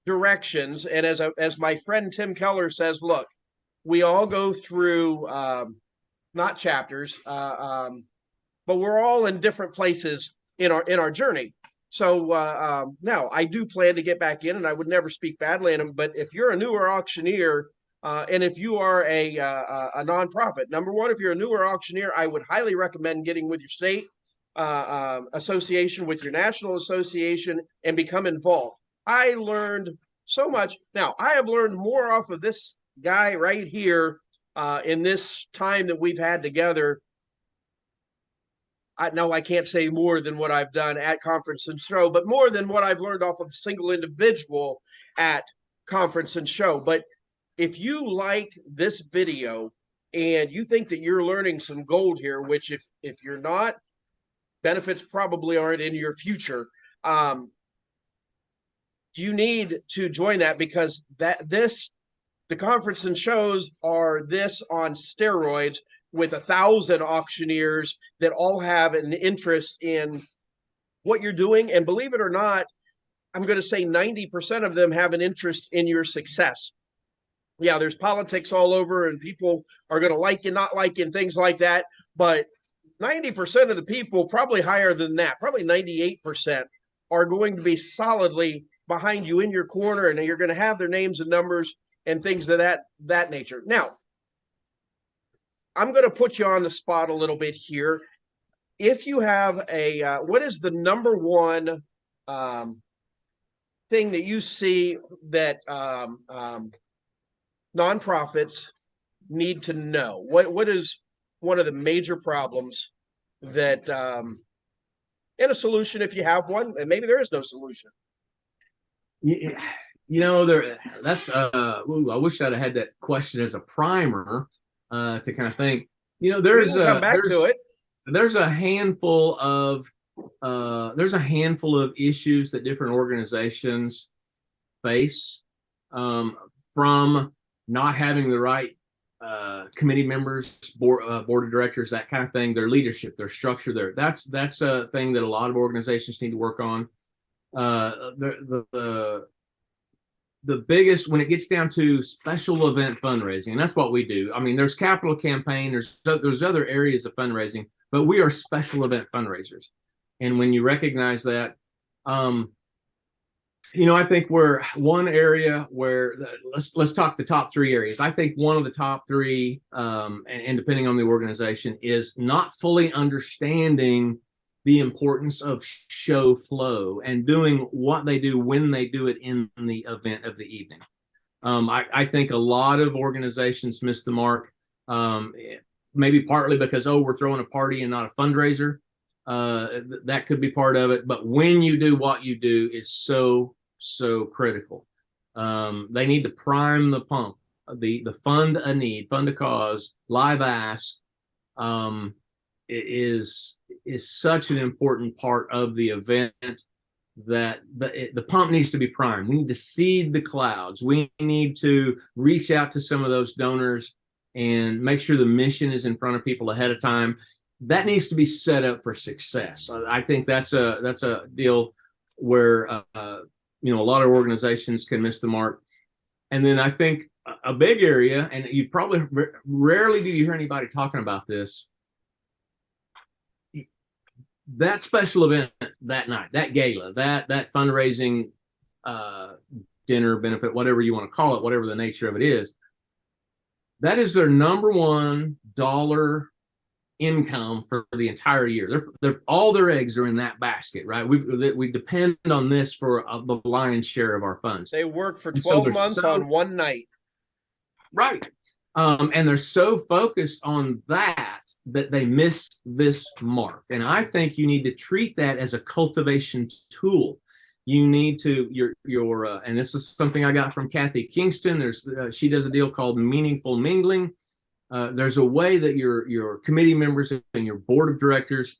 directions. And as my friend Tim Keller says, look, we all go through not chapters, but we're all in different places in our journey. So now I do plan to get back in, and I would never speak badly on them. But if you're a newer auctioneer, and if you are a nonprofit, number one, if you're a newer auctioneer, I would highly recommend getting with your state association, with your national association, and become involved. I learned so much. Now, I have learned more off of this guy right here in this time that we've had together. I can't say more than what I've done at conference and show, but more than what I've learned off of a single individual at conference and show. But if you like this video and you think that you're learning some gold here, which if you're not, benefits probably aren't in your future. You need to join that, because the conference and shows are this on steroids, with 1,000 auctioneers that all have an interest in what you're doing. And believe it or not, I'm going to say 90% of them have an interest in your success. Yeah, there's politics all over, and people are going to like you, not like you, and things like that. But 90% of the people, probably higher than that, probably 98%, are going to be solidly behind you, in your corner, and you're going to have their names and numbers and things of that nature. Now, I'm going to put you on the spot a little bit here. If you have what is the number one thing that you see that nonprofits need to know? What is one of the major problems that, and a solution if you have one, and maybe there is no solution? That's I wish I'd have had that question as a primer to kind of think. There's come back to it. There's a handful of there's a handful of issues that different organizations face, from not having the right committee members, board of directors, that kind of thing, their leadership, their structure there. That's a thing that a lot of organizations need to work on. The biggest, when it gets down to special event fundraising, and that's what we do. I mean, there's capital campaign, there's other areas of fundraising, but we are special event fundraisers. And when you recognize that, I think we're one area where let's talk the top three areas. I think one of the top three, and depending on the organization, is not fully understanding the importance of show flow and doing what they do when they do it in the event of the evening. I think a lot of organizations miss the mark, maybe partly because, we're throwing a party and not a fundraiser. That could be part of it. But when you do what you do is so critical. They need to prime the pump, the fund a need, fund a cause, live ask, is such an important part of the event that the pump needs to be primed. We need to seed the clouds. We need to reach out to some of those donors and make sure the mission is in front of people ahead of time. That needs to be set up for success. I think that's a deal where a lot of organizations can miss the mark. And then I think a big area, and you probably rarely do you hear anybody talking about this, that special event that night, that gala, that fundraising dinner, benefit, whatever you want to call it, whatever the nature of it is, that is their number one dollar income for the entire year. They're all their eggs are in that basket, right? We depend on this for the lion's share of our funds. They work for 12 months on one night. Right. And they're so focused on that they miss this mark. And I think you need to treat that as a cultivation tool. You need to and this is something I got from Kathy Kingston. She does a deal called meaningful mingling. There's a way that your committee members and your board of directors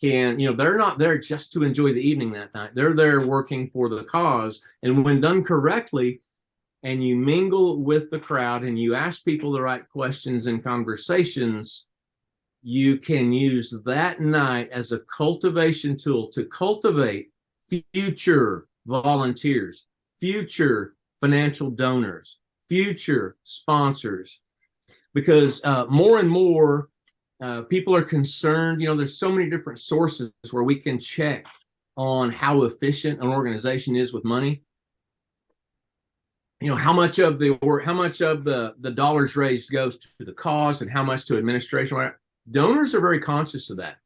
can, they're not there just to enjoy the evening that night. They're there working for the cause. And when done correctly, and you mingle with the crowd and you ask people the right questions and conversations, you can use that night as a cultivation tool to cultivate future volunteers, future financial donors, future sponsors. Because more and more people are concerned, there's so many different sources where we can check on how efficient an organization is with money. How much of the dollars raised goes to the cause and how much to administration. Donors are very conscious of that.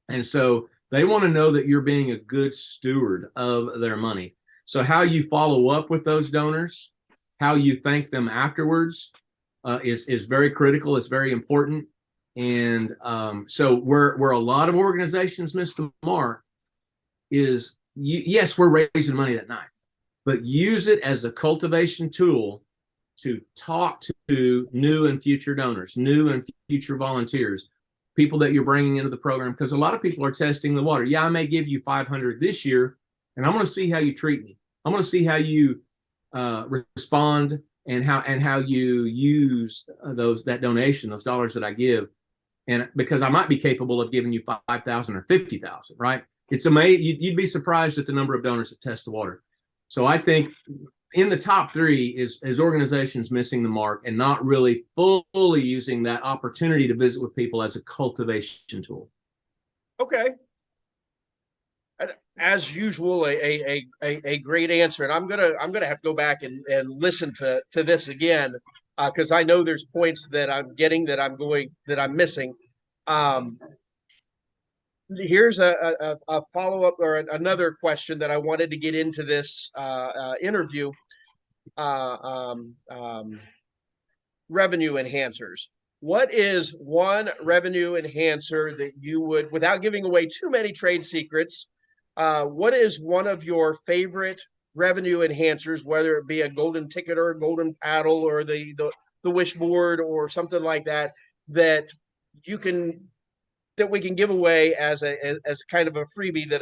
And so they want to know that you're being a good steward of their money. So how you follow up with those donors, how you thank them afterwards, is very critical. It's very important. And so where a lot of organizations miss the mark is, yes, we're raising money that night, but use it as a cultivation tool to talk to new and future donors, new and future volunteers, people that you're bringing into the program. Because a lot of people are testing the water. Yeah, I may give you 500 this year, and I'm going to see how you treat me. I'm going to see how you respond and how you use that donation, those dollars that I give. And because I might be capable of giving you 5,000 or 50,000, right? It's amazing. You'd be surprised at the number of donors that test the water. So I think in the top three is organizations missing the mark and not really fully using that opportunity to visit with people as a cultivation tool. Okay. As usual, a great answer. And I'm gonna have to go back and listen to this again, because I know there's points that I'm getting that I'm missing. Here's a follow-up or another question that I wanted to get into this interview. Revenue enhancers. What is one revenue enhancer that you would, without giving away too many trade secrets, what is one of your favorite revenue enhancers, whether it be a golden ticket or a golden paddle or the wishboard or something like that, that that we can give away as kind of a freebie that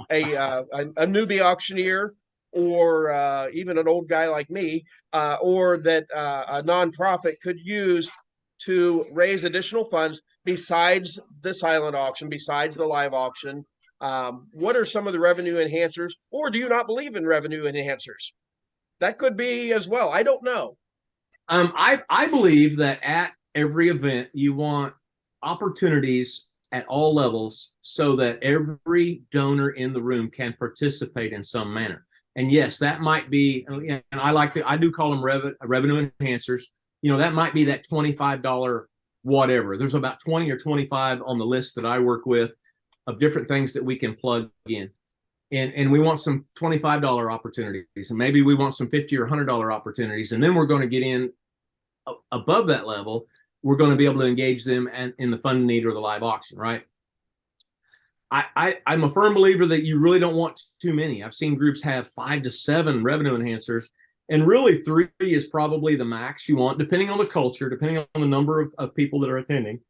a newbie auctioneer or even an old guy like me, or that a nonprofit could use to raise additional funds besides the silent auction, besides the live auction? What are some of the revenue enhancers, or do you not believe in revenue enhancers? That could be as well. I don't know. I believe that at every event you want opportunities at all levels so that every donor in the room can participate in some manner. And yes, that might be, and I do call them revenue enhancers. That might be that $25 whatever. There's about 20 or 25 on the list that I work with of different things that we can plug in. And we want some $25 opportunities, and maybe we want some $50 or $100 opportunities. And then we're going to get in above that level. We're going to be able to engage them in the fund need or the live auction, right? I'm a firm believer that you really don't want too many. I've seen groups have 5 to 7 revenue enhancers, and really 3 is probably the max you want, depending on the culture, depending on the number of people that are attending.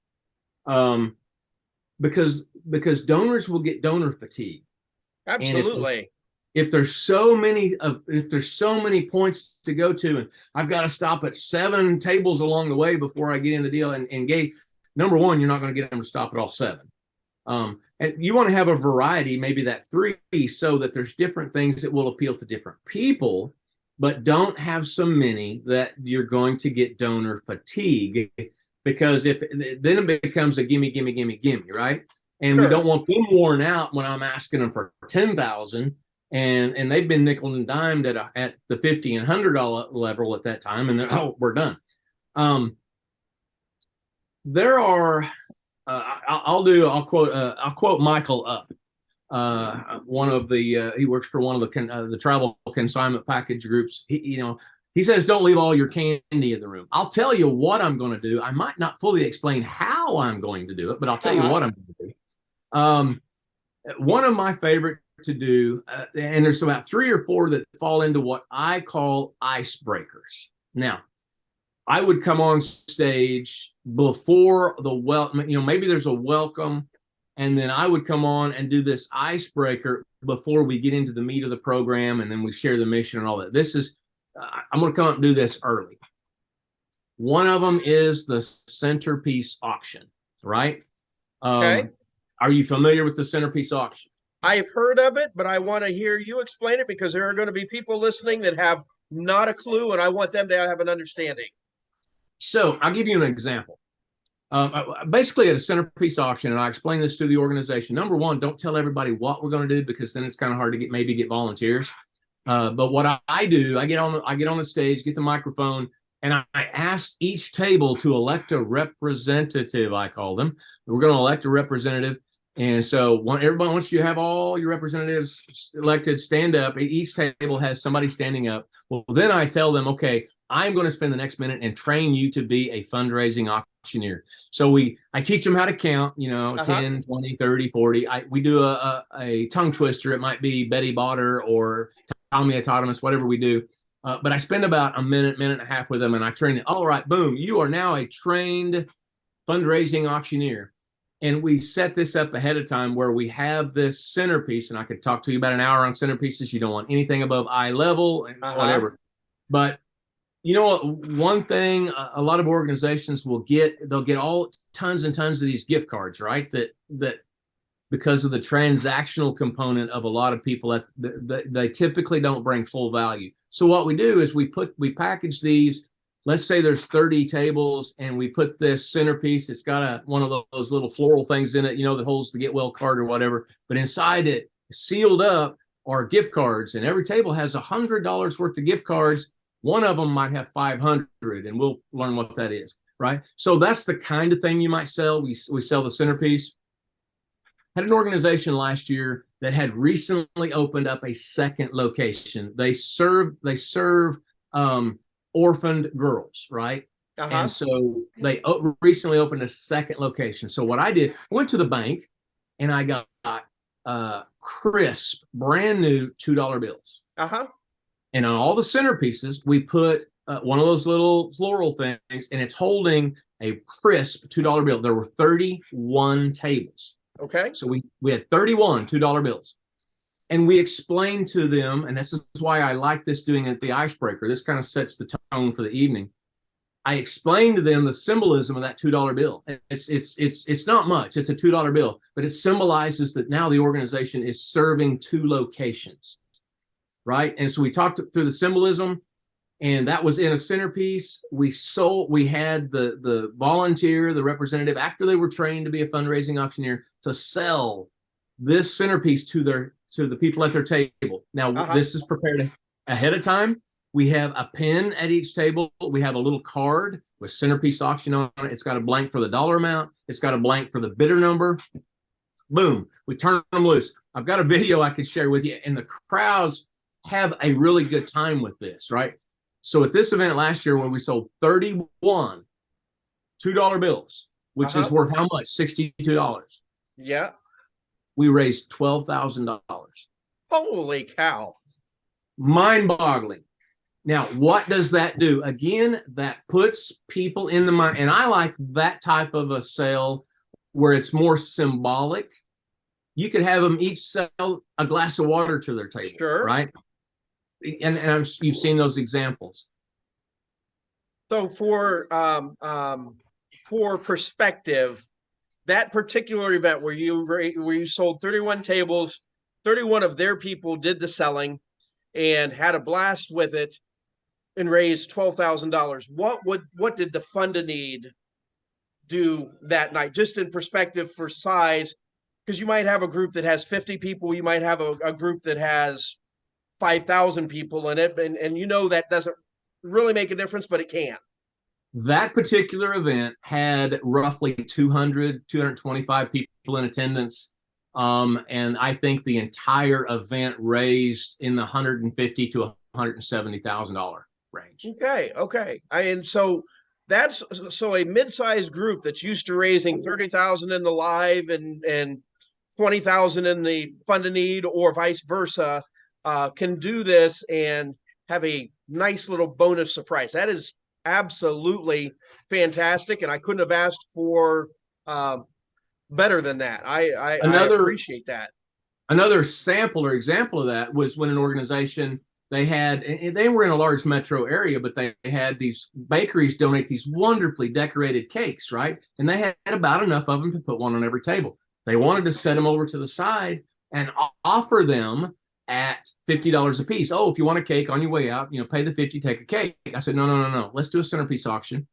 Because donors will get donor fatigue. Absolutely. If there's so many points to go to, and I've got to stop at 7 tables along the way before I get in the deal and engage, number one, you're not going to get them to stop at all 7. And you want to have a variety, maybe that 3, so that there's different things that will appeal to different people, but don't have so many that you're going to get donor fatigue, because then it becomes a gimme, gimme, gimme, gimme, right? And we don't want them worn out when I'm asking them for 10,000, and they've been nickel and dimed at the $50 and $100 level at that time, and then we're done. There are I'll quote Michael Up, one of the he works for one of the travel consignment package groups. He says, don't leave all your candy in the room. I'll tell you what I'm going to do. I might not fully explain how I'm going to do it, but I'll tell you what I'm going to do. One of my favorite to do, and there's about 3 or 4 that fall into what I call icebreakers. Now, I would come on stage before the maybe there's a welcome, and then I would come on and do this icebreaker before we get into the meat of the program, and then we share the mission and all that. I'm going to come up and do this early. One of them is the centerpiece auction, right? Okay. Are you familiar with the centerpiece auction? I've heard of it, but I want to hear you explain it, because there are going to be people listening that have not a clue, and I want them to have an understanding. So I'll give you an example. Basically, at a centerpiece auction, and I explain this to the organization. Number one, don't tell everybody what we're going to do, because then it's kind of hard to get volunteers. But what I do, I get on the stage, get the microphone, and I ask each table to elect a representative. I call them. We're going to elect a representative. And so everybody, once you have all your representatives elected, stand up. Each table has somebody standing up. Well, then I tell them, okay, I'm going to spend the next minute and train you to be a fundraising auctioneer. So I teach them how to count, 10, 20, 30, 40. We do a tongue twister. It might be Betty Botter or Tommy Autonomous, whatever we do. But I spend about a minute and a half with them, and I train them. All right, boom, you are now a trained fundraising auctioneer. And we set this up ahead of time where we have this centerpiece, and I could talk to you about an hour on centerpieces. You don't want anything above eye level and whatever. But you know what? One thing a lot of organizations they'll get all tons and tons of these gift cards, right? That because of the transactional component of a lot of people, they typically don't bring full value. So what we do is we package these. Let's say there's 30 tables, and we put this centerpiece. It's got one of those little floral things in it, that holds the get well card or whatever. But inside it, sealed up, are gift cards, and every table has $100 worth of gift cards. One of them might have 500, and we'll learn what that is, right? So that's the kind of thing you might sell. We sell the centerpiece. Had an organization last year that had recently opened up a second location. They serve orphaned girls, right? And so they recently opened a second location. So what I did, I went to the bank, and I got crisp, brand new $2 bills. And on all the centerpieces, we put one of those little floral things, and it's holding a crisp $2 bill. There were 31 tables. Okay. So we had 31 $2 bills. And we explained to them, and this is why I like this doing at the icebreaker. This kind of sets the tone for the evening. I explained to them the symbolism of that $2 bill. It's not much. It's a $2 bill, but it symbolizes that now the organization is serving two locations, right? And so we talked through the symbolism, and that was in a centerpiece. We had the volunteer, the representative, after they were trained to be a fundraising auctioneer, to sell this centerpiece to the people at their table. Now, this is prepared ahead of time. We have a pin at each table. We have a little card with centerpiece auction on it. It's got a blank for the dollar amount. It's got a blank for the bidder number. Boom, we turn them loose. I've got a video I could share with you, and the crowds have a really good time with this, right? So at this event last year, when we sold 31 $2 bills, which is worth how much? $62. Yeah. We raised $12,000. Holy cow. Mind-boggling. Now, what does that do? Again, that puts people in the mind, and I like that type of a sale where it's more symbolic. You could have them each sell a glass of water to their table, right? And you've seen those examples. So for perspective, that particular event where you sold 31 tables, 31 of their people did the selling and had a blast with it and raised $12,000. What did the Fund a Need do that night? Just in perspective for size, because you might have a group that has 50 people, you might have a group that has 5,000 people in it, and you know that doesn't really make a difference, but it can. That particular event had roughly 225 people in attendance. And I think the entire event raised in the $150,000 to $170,000 range. Okay. And so that's a mid-sized group that's used to raising 30,000 in the live and 20,000 in the Fund a Need, or vice versa, can do this and have a nice little bonus surprise. That is absolutely fantastic, and I couldn't have asked for better than that. I appreciate that. Another sample or example of that was when an organization, they were in a large metro area, but they had these bakeries donate these wonderfully decorated cakes, right? And they had about enough of them to put one on every table. They wanted to set them over to the side and offer them at $50 a piece. Oh, if you want a cake on your way out, pay the $50, take a cake. I said, no. Let's do a centerpiece auction.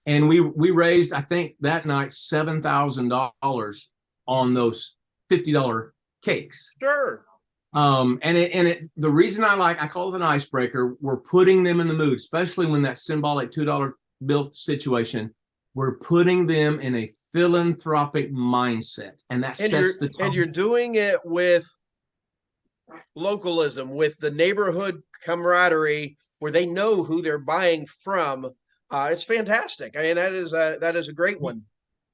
And we raised, I think that night, $7,000 on those $50 cakes. Sure. The reason I call it an icebreaker, we're putting them in the mood, especially when that symbolic $2 bill situation, we're putting them in a philanthropic mindset. And that sets the tone. And you're doing it with localism, with the neighborhood camaraderie, where they know who they're buying from. It's fantastic. I mean, that is a great one.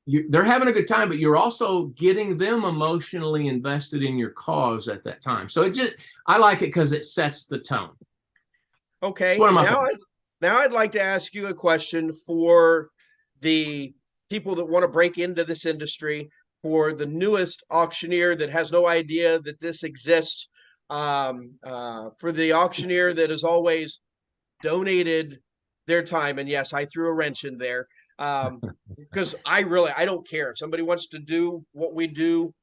They're having a good time, but you're also getting them emotionally invested in your cause at that time. So I like it because it sets the tone. Okay. Now I'd like to ask you a question for the people that want to break into this industry, for the newest auctioneer that has no idea that this exists, for the auctioneer that has always donated their time. And yes, I threw a wrench in there, because I don't care if somebody wants to do what we do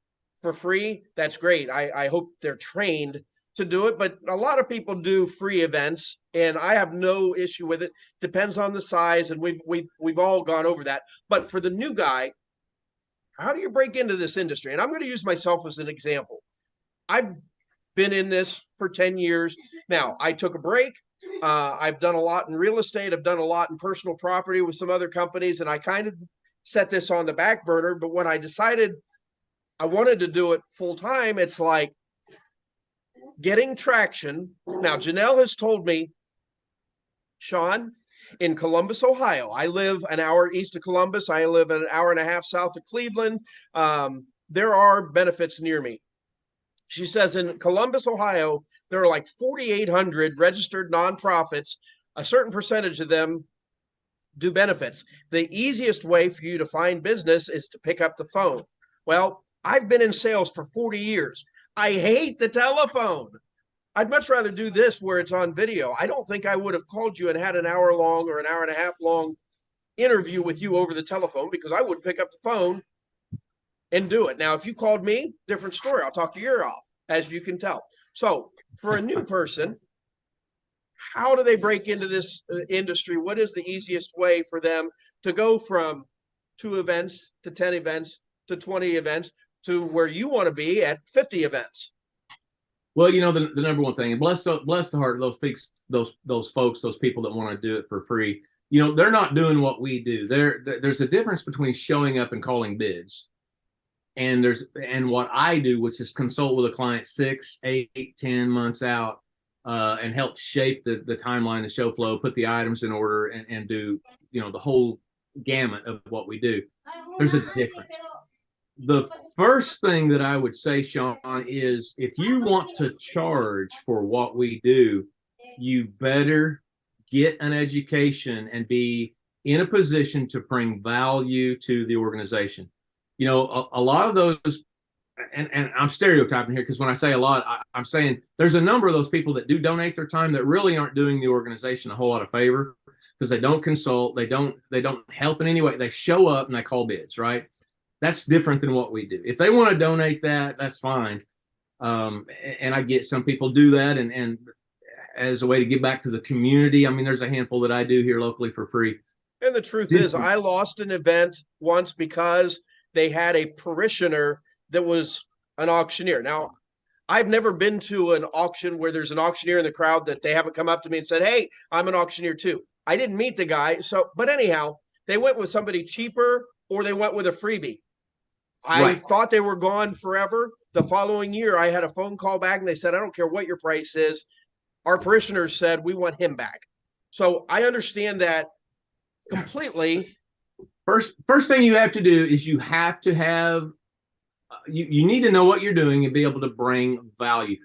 for free. That's great. I hope they're trained to do it, but a lot of people do free events, and I have no issue with it. Depends on the size, and we've all gone over that. But for the new guy, how do you break into this industry? And I'm going to use myself as an example. I've been in this for 10 years. Now, I took a break. I've done a lot in real estate. I've done a lot in personal property with some other companies, and I kind of set this on the back burner. But when I decided I wanted to do it full time, it's like getting traction. Now, Janelle has told me, Sean, in Columbus, Ohio, I live an hour east of Columbus. I live an hour and a half south of Cleveland. There are benefits near me. She says in Columbus, Ohio, there are like 4,800 registered nonprofits. A certain percentage of them do benefits. The easiest way for you to find business is to pick up the phone. Well, I've been in sales for 40 years. I hate the telephone. I'd much rather do this where it's on video. I don't think I would have called you and had an hour long or an hour and a half long interview with you over the telephone, because I would pick up the phone and do it. Now, if you called me, different story. I'll talk your ear off, as you can tell. So for a new person, how do they break into this industry? What is the easiest way for them to go from 2 events to 10 events to 20 events to where you want to be at 50 events? Well, you know, the number one thing, and bless the heart of those folks, those people that want to do it for free. You know, they're not doing what we do. There's a difference between showing up and calling bids, and what I do, which is consult with a client 6, 8, 10 months out, and help shape the timeline, the show flow, put the items in order, and do, you know, the whole gamut of what we do. There's a difference. The first thing that I would say, Sean, is if you want to charge for what we do, you better get an education and be in a position to bring value to the organization. You know, a lot of those, and I'm stereotyping here, because when I say a lot, I'm saying there's a number of those people that do donate their time that really aren't doing the organization a whole lot of favor, because they don't consult, they don't help in any way. They show up and they call bids, right? That's different than what we do. If they want to donate that, that's fine. And I get some people do that, and as a way to give back to the community. I mean, there's a handful that I do here locally for free. And the truth is, I lost an event once because they had a parishioner that was an auctioneer. Now, I've never been to an auction where there's an auctioneer in the crowd that they haven't come up to me and said, "Hey, I'm an auctioneer too." I didn't meet the guy. So, but anyhow, they went with somebody cheaper, or they went with a freebie. I thought they were gone forever. The following year, I had a phone call back and they said, "I don't care what your price is. Our parishioners said we want him back." So I understand that completely. First thing you have to do is you have to have, you need to know what you're doing and be able to bring value.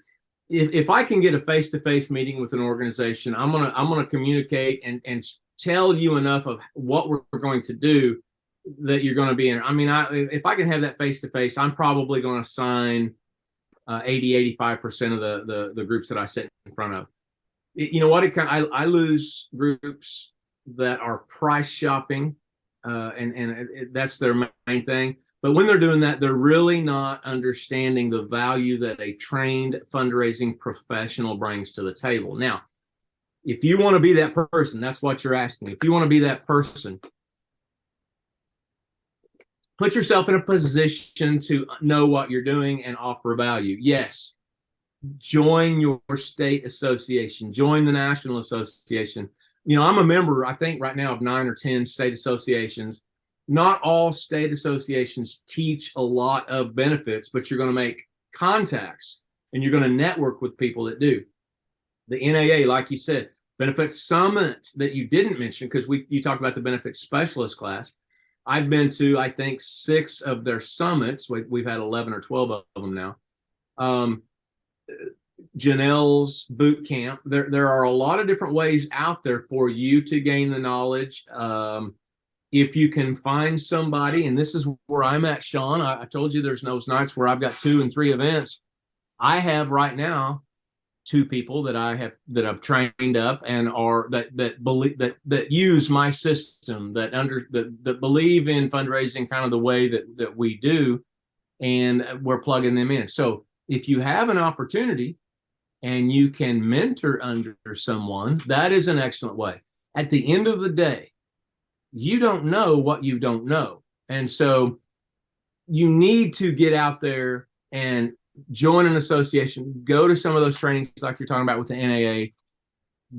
If I can get a face-to-face meeting with an organization, I'm gonna communicate and tell you enough of what we're going to do that you're going to be in. I mean, if I can have that face-to-face, I'm probably going to sign 80-85% of the groups that I sit in front of. You know what? I lose groups that are price shopping, and that's their main thing. But when they're doing that, they're really not understanding the value that a trained fundraising professional brings to the table. Now, if you want to be that person, that's what you're asking. If you want to be that person, put yourself in a position to know what you're doing and offer value. Yes, join your state association, join the national association. You know, I'm a member, I think right now, of 9 or 10 state associations. Not all state associations teach a lot of benefits, but you're going to make contacts and you're going to network with people that do. The NAA, like you said, Benefit Summit that you didn't mention, because you talked about the benefit specialist class. I've been to, I think, 6 of their summits. We've had 11 or 12 of them now. Janelle's boot camp. There are a lot of different ways out there for you to gain the knowledge. If you can find somebody, and this is where I'm at, Sean. I told you there's those nights where I've got 2 and 3 events. I have right now 2 people that I've trained up and are that use my system, that believe in fundraising kind of the way that we do, and we're plugging them in. So if you have an opportunity and you can mentor under someone, that is an excellent way. At the end of the day, you don't know what you don't know. And so you need to get out there and join an association, go to some of those trainings like you're talking about with the NAA,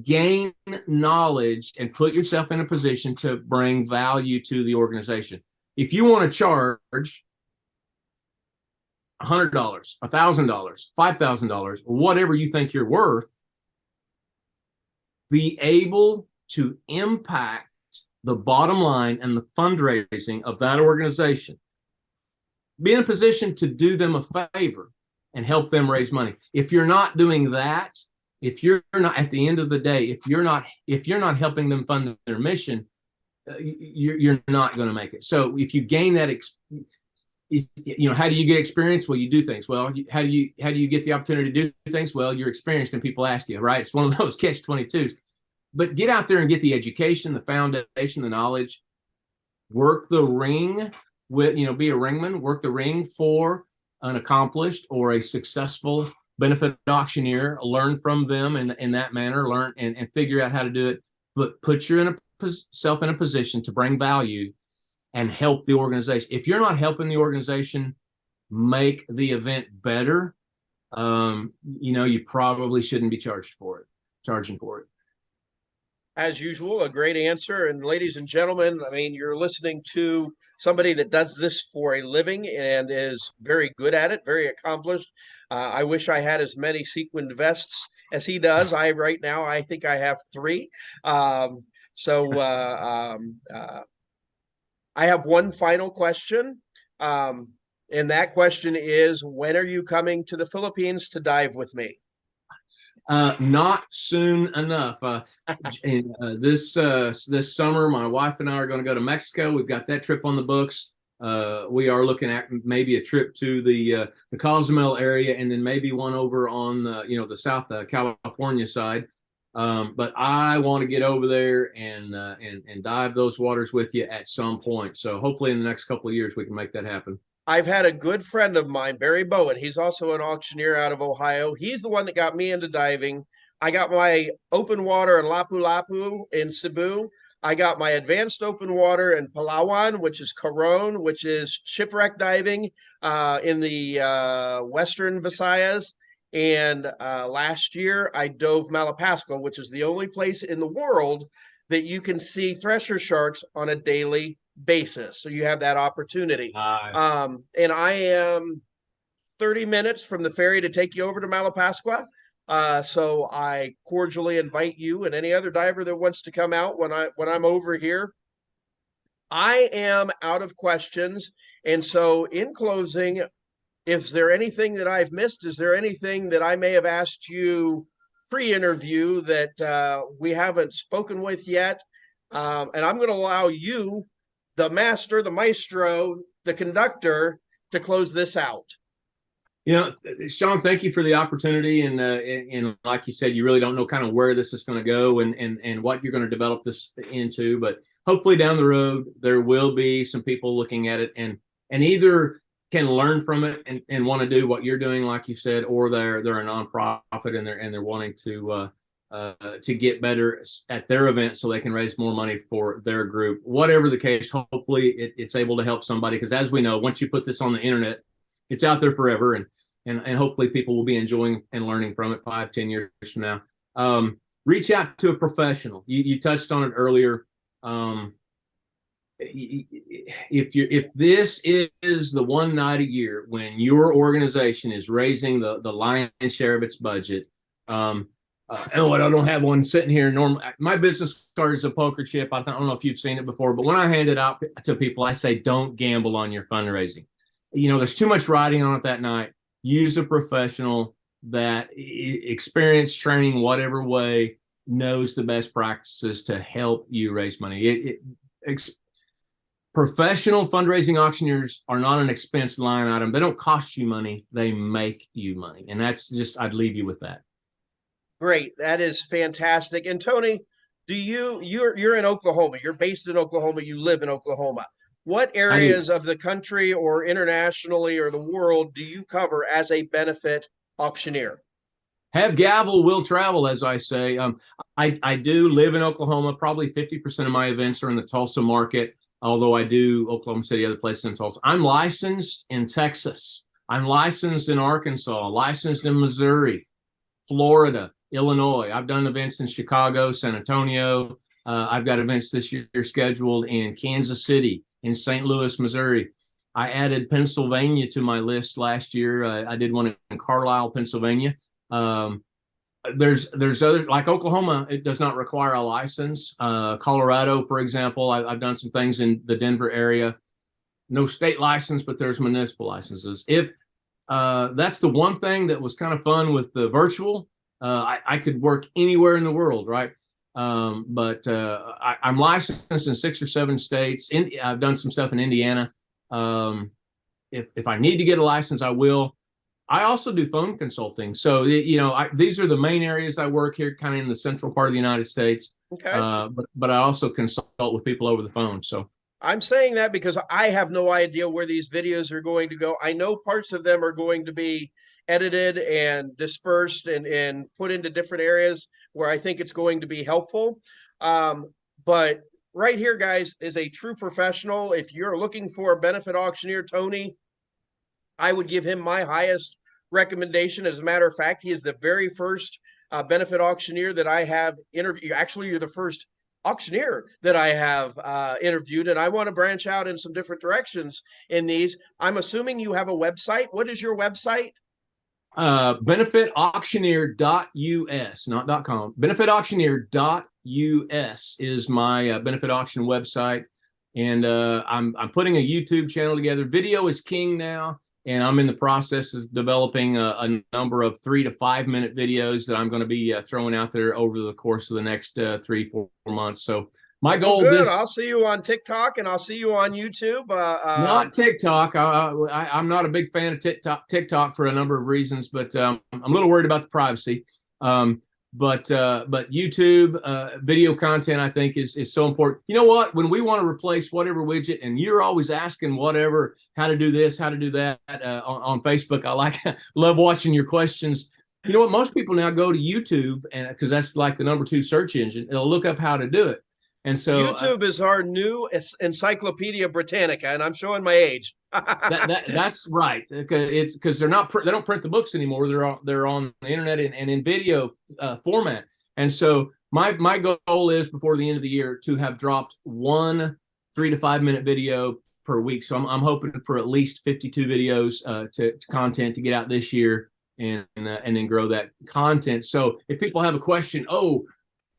gain knowledge, and put yourself in a position to bring value to the organization. If you want to charge $100, $1,000, $5,000, whatever you think you're worth, be able to impact the bottom line and the fundraising of that organization. Be in a position to do them a favor and help them raise money. If you're not doing that, if you're not, at the end of the day, if you're not helping them fund their mission, you're not going to make it. So if you gain that, how do you get experience? Well, you do things. Well, how do you get the opportunity to do things? Well, you're experienced and people ask you, right? It's one of those catch-22s. But get out there and get the education, the foundation, the knowledge. Work the ring with, be a ringman. Work the ring for an accomplished or a successful benefit auctioneer. Learn from them in that manner. Learn and figure out how to do it. But put yourself in a position to bring value and help the organization. If you're not helping the organization make the event better, you probably shouldn't be charging for it. As usual, a great answer. And ladies and gentlemen, I mean, you're listening to somebody that does this for a living and is very good at it, very accomplished. I wish I had as many sequined vests as he does. Right now, I think I have 3. I have one final question. And that question is, when are you coming to the Philippines to dive with me? Not soon enough. This summer, my wife and I are going to go to Mexico. We've got that trip on the books. We are looking at maybe a trip to the Cozumel area, and then maybe one over on the South California side. But I want to get over there and dive those waters with you at some point. So hopefully in the next couple of years we can make that happen. I've had a good friend of mine, Barry Bowen. He's also an auctioneer out of Ohio. He's the one that got me into diving. I got my open water in Lapu-Lapu in Cebu. I got my advanced open water in Palawan, which is Coron, which is shipwreck diving in the Western Visayas. And last year, I dove Malapascua, which is the only place in the world that you can see thresher sharks on a daily basis. So you have that opportunity. Nice. And I am 30 minutes from the ferry to take you over to Malapascua. So I cordially invite you and any other diver that wants to come out when I'm over here. I am out of questions. And so in closing, is there anything that I've missed? Is there anything that I may have asked you pre-interview that we haven't spoken with yet? And I'm going to allow you, the master, the maestro, the conductor, to close this out. Sean, thank you for the opportunity. And like you said, you really don't know kind of where this is going to go and what you're going to develop this into. But hopefully down the road, there will be some people looking at it and either can learn from it and want to do what you're doing, like you said, or they're a nonprofit and they're wanting to get better at their event so they can raise more money for their group. Whatever the case, hopefully it's able to help somebody, because as we know, once you put this on the internet, it's out there forever, and hopefully people will be enjoying and learning from it 5-10 years from now. Reach out to a professional. You touched on it earlier. If this is the one night a year when your organization is raising the lion's share of its budget, I don't have one sitting here. My business card is a poker chip. I don't know if you've seen it before, but when I hand it out to people, I say, don't gamble on your fundraising. There's too much riding on it that night. Use a professional that experienced training, whatever way, knows the best practices to help you raise money. Professional fundraising auctioneers are not an expense line item. They don't cost you money. They make you money. And that's just, I'd leave you with that. Great. That is fantastic. And Tony, you're in Oklahoma. You're based in Oklahoma. You live in Oklahoma. What areas of the country or internationally or the world do you cover as a benefit auctioneer? Have gavel, will travel, as I say. I do live in Oklahoma. Probably 50% of my events are in the Tulsa market, although I do Oklahoma City, other places in Tulsa. I'm licensed in Texas. I'm licensed in Arkansas, licensed in Missouri, Florida, Illinois. I've done events in Chicago, San Antonio. I've got events this year scheduled in Kansas City, in St. Louis, Missouri. I added Pennsylvania to my list last year. I did one in Carlisle, Pennsylvania. There's other, like Oklahoma, it does not require a license. Colorado, for example, I've done some things in the Denver area. No state license, but there's municipal licenses. If that's the one thing that was kind of fun with the virtual, I could work anywhere in the world, right? I'm licensed in 6 or 7 states. I've done some stuff in Indiana. If I need to get a license, I will. I also do phone consulting. So, these are the main areas I work here, kind of in the central part of the United States. Okay. But I also consult with people over the phone. So I'm saying that because I have no idea where these videos are going to go. I know parts of them are going to be edited and dispersed and put into different areas where I think it's going to be helpful. But right here, guys, is a true professional. If you're looking for a benefit auctioneer, Tony, I would give him my highest recommendation. As a matter of fact, he is the very first benefit auctioneer that I have interviewed. Actually, you're the first auctioneer that I have interviewed, and I want to branch out in some different directions in these. I'm assuming you have a website. What is your website? benefitauctioneer.us, not .com. Benefitauctioneer.us is my benefit auction website. And I'm putting a YouTube channel together. Video is king now. And I'm in the process of developing a number of 3 to 5 minute videos that I'm going to be throwing out there over the course of the next 3-4 months. So my goal good. I'll see you on TikTok and I'll see you on YouTube. Not TikTok. I'm not a big fan of TikTok for a number of reasons, but I'm a little worried about the privacy. But YouTube video content, I think, is so important. You know what? When we want to replace whatever widget, and you're always asking whatever, how to do this, how to do that on Facebook. Love watching your questions. You know what? Most people now go to YouTube, and because that's like the #2 search engine. They'll look up how to do it. And so YouTube is our new Encyclopedia Britannica, and I'm showing my age. that's right. It's because they don't print the books anymore. They're on the internet and in video format. And so my goal is before the end of the year to have dropped one 3 to 5 minute video per week. So I'm hoping for at least 52 videos to content to get out this year, and then grow that content. So if people have a question,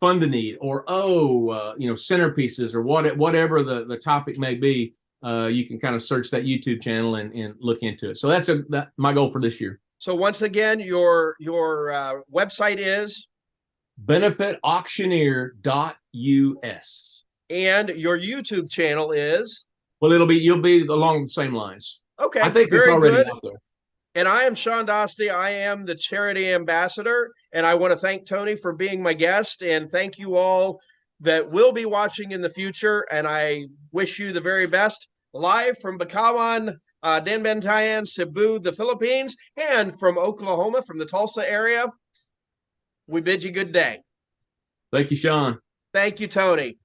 fund a need, or centerpieces, or whatever the topic may be, you can kind of search that YouTube channel and look into it. So that's my goal for this year. So once again, your website is benefitauctioneer.us, and your YouTube channel is. Well, you'll be along the same lines. Okay, I think it's already out there. And I am Sean Dostie. I am the charity ambassador, and I want to thank Tony for being my guest, and thank you all that will be watching in the future. And I wish you the very best. Live from Bakawan, Danbantayan, Cebu, the Philippines, and from Oklahoma, from the Tulsa area, we bid you good day. Thank you, Sean. Thank you, Tony.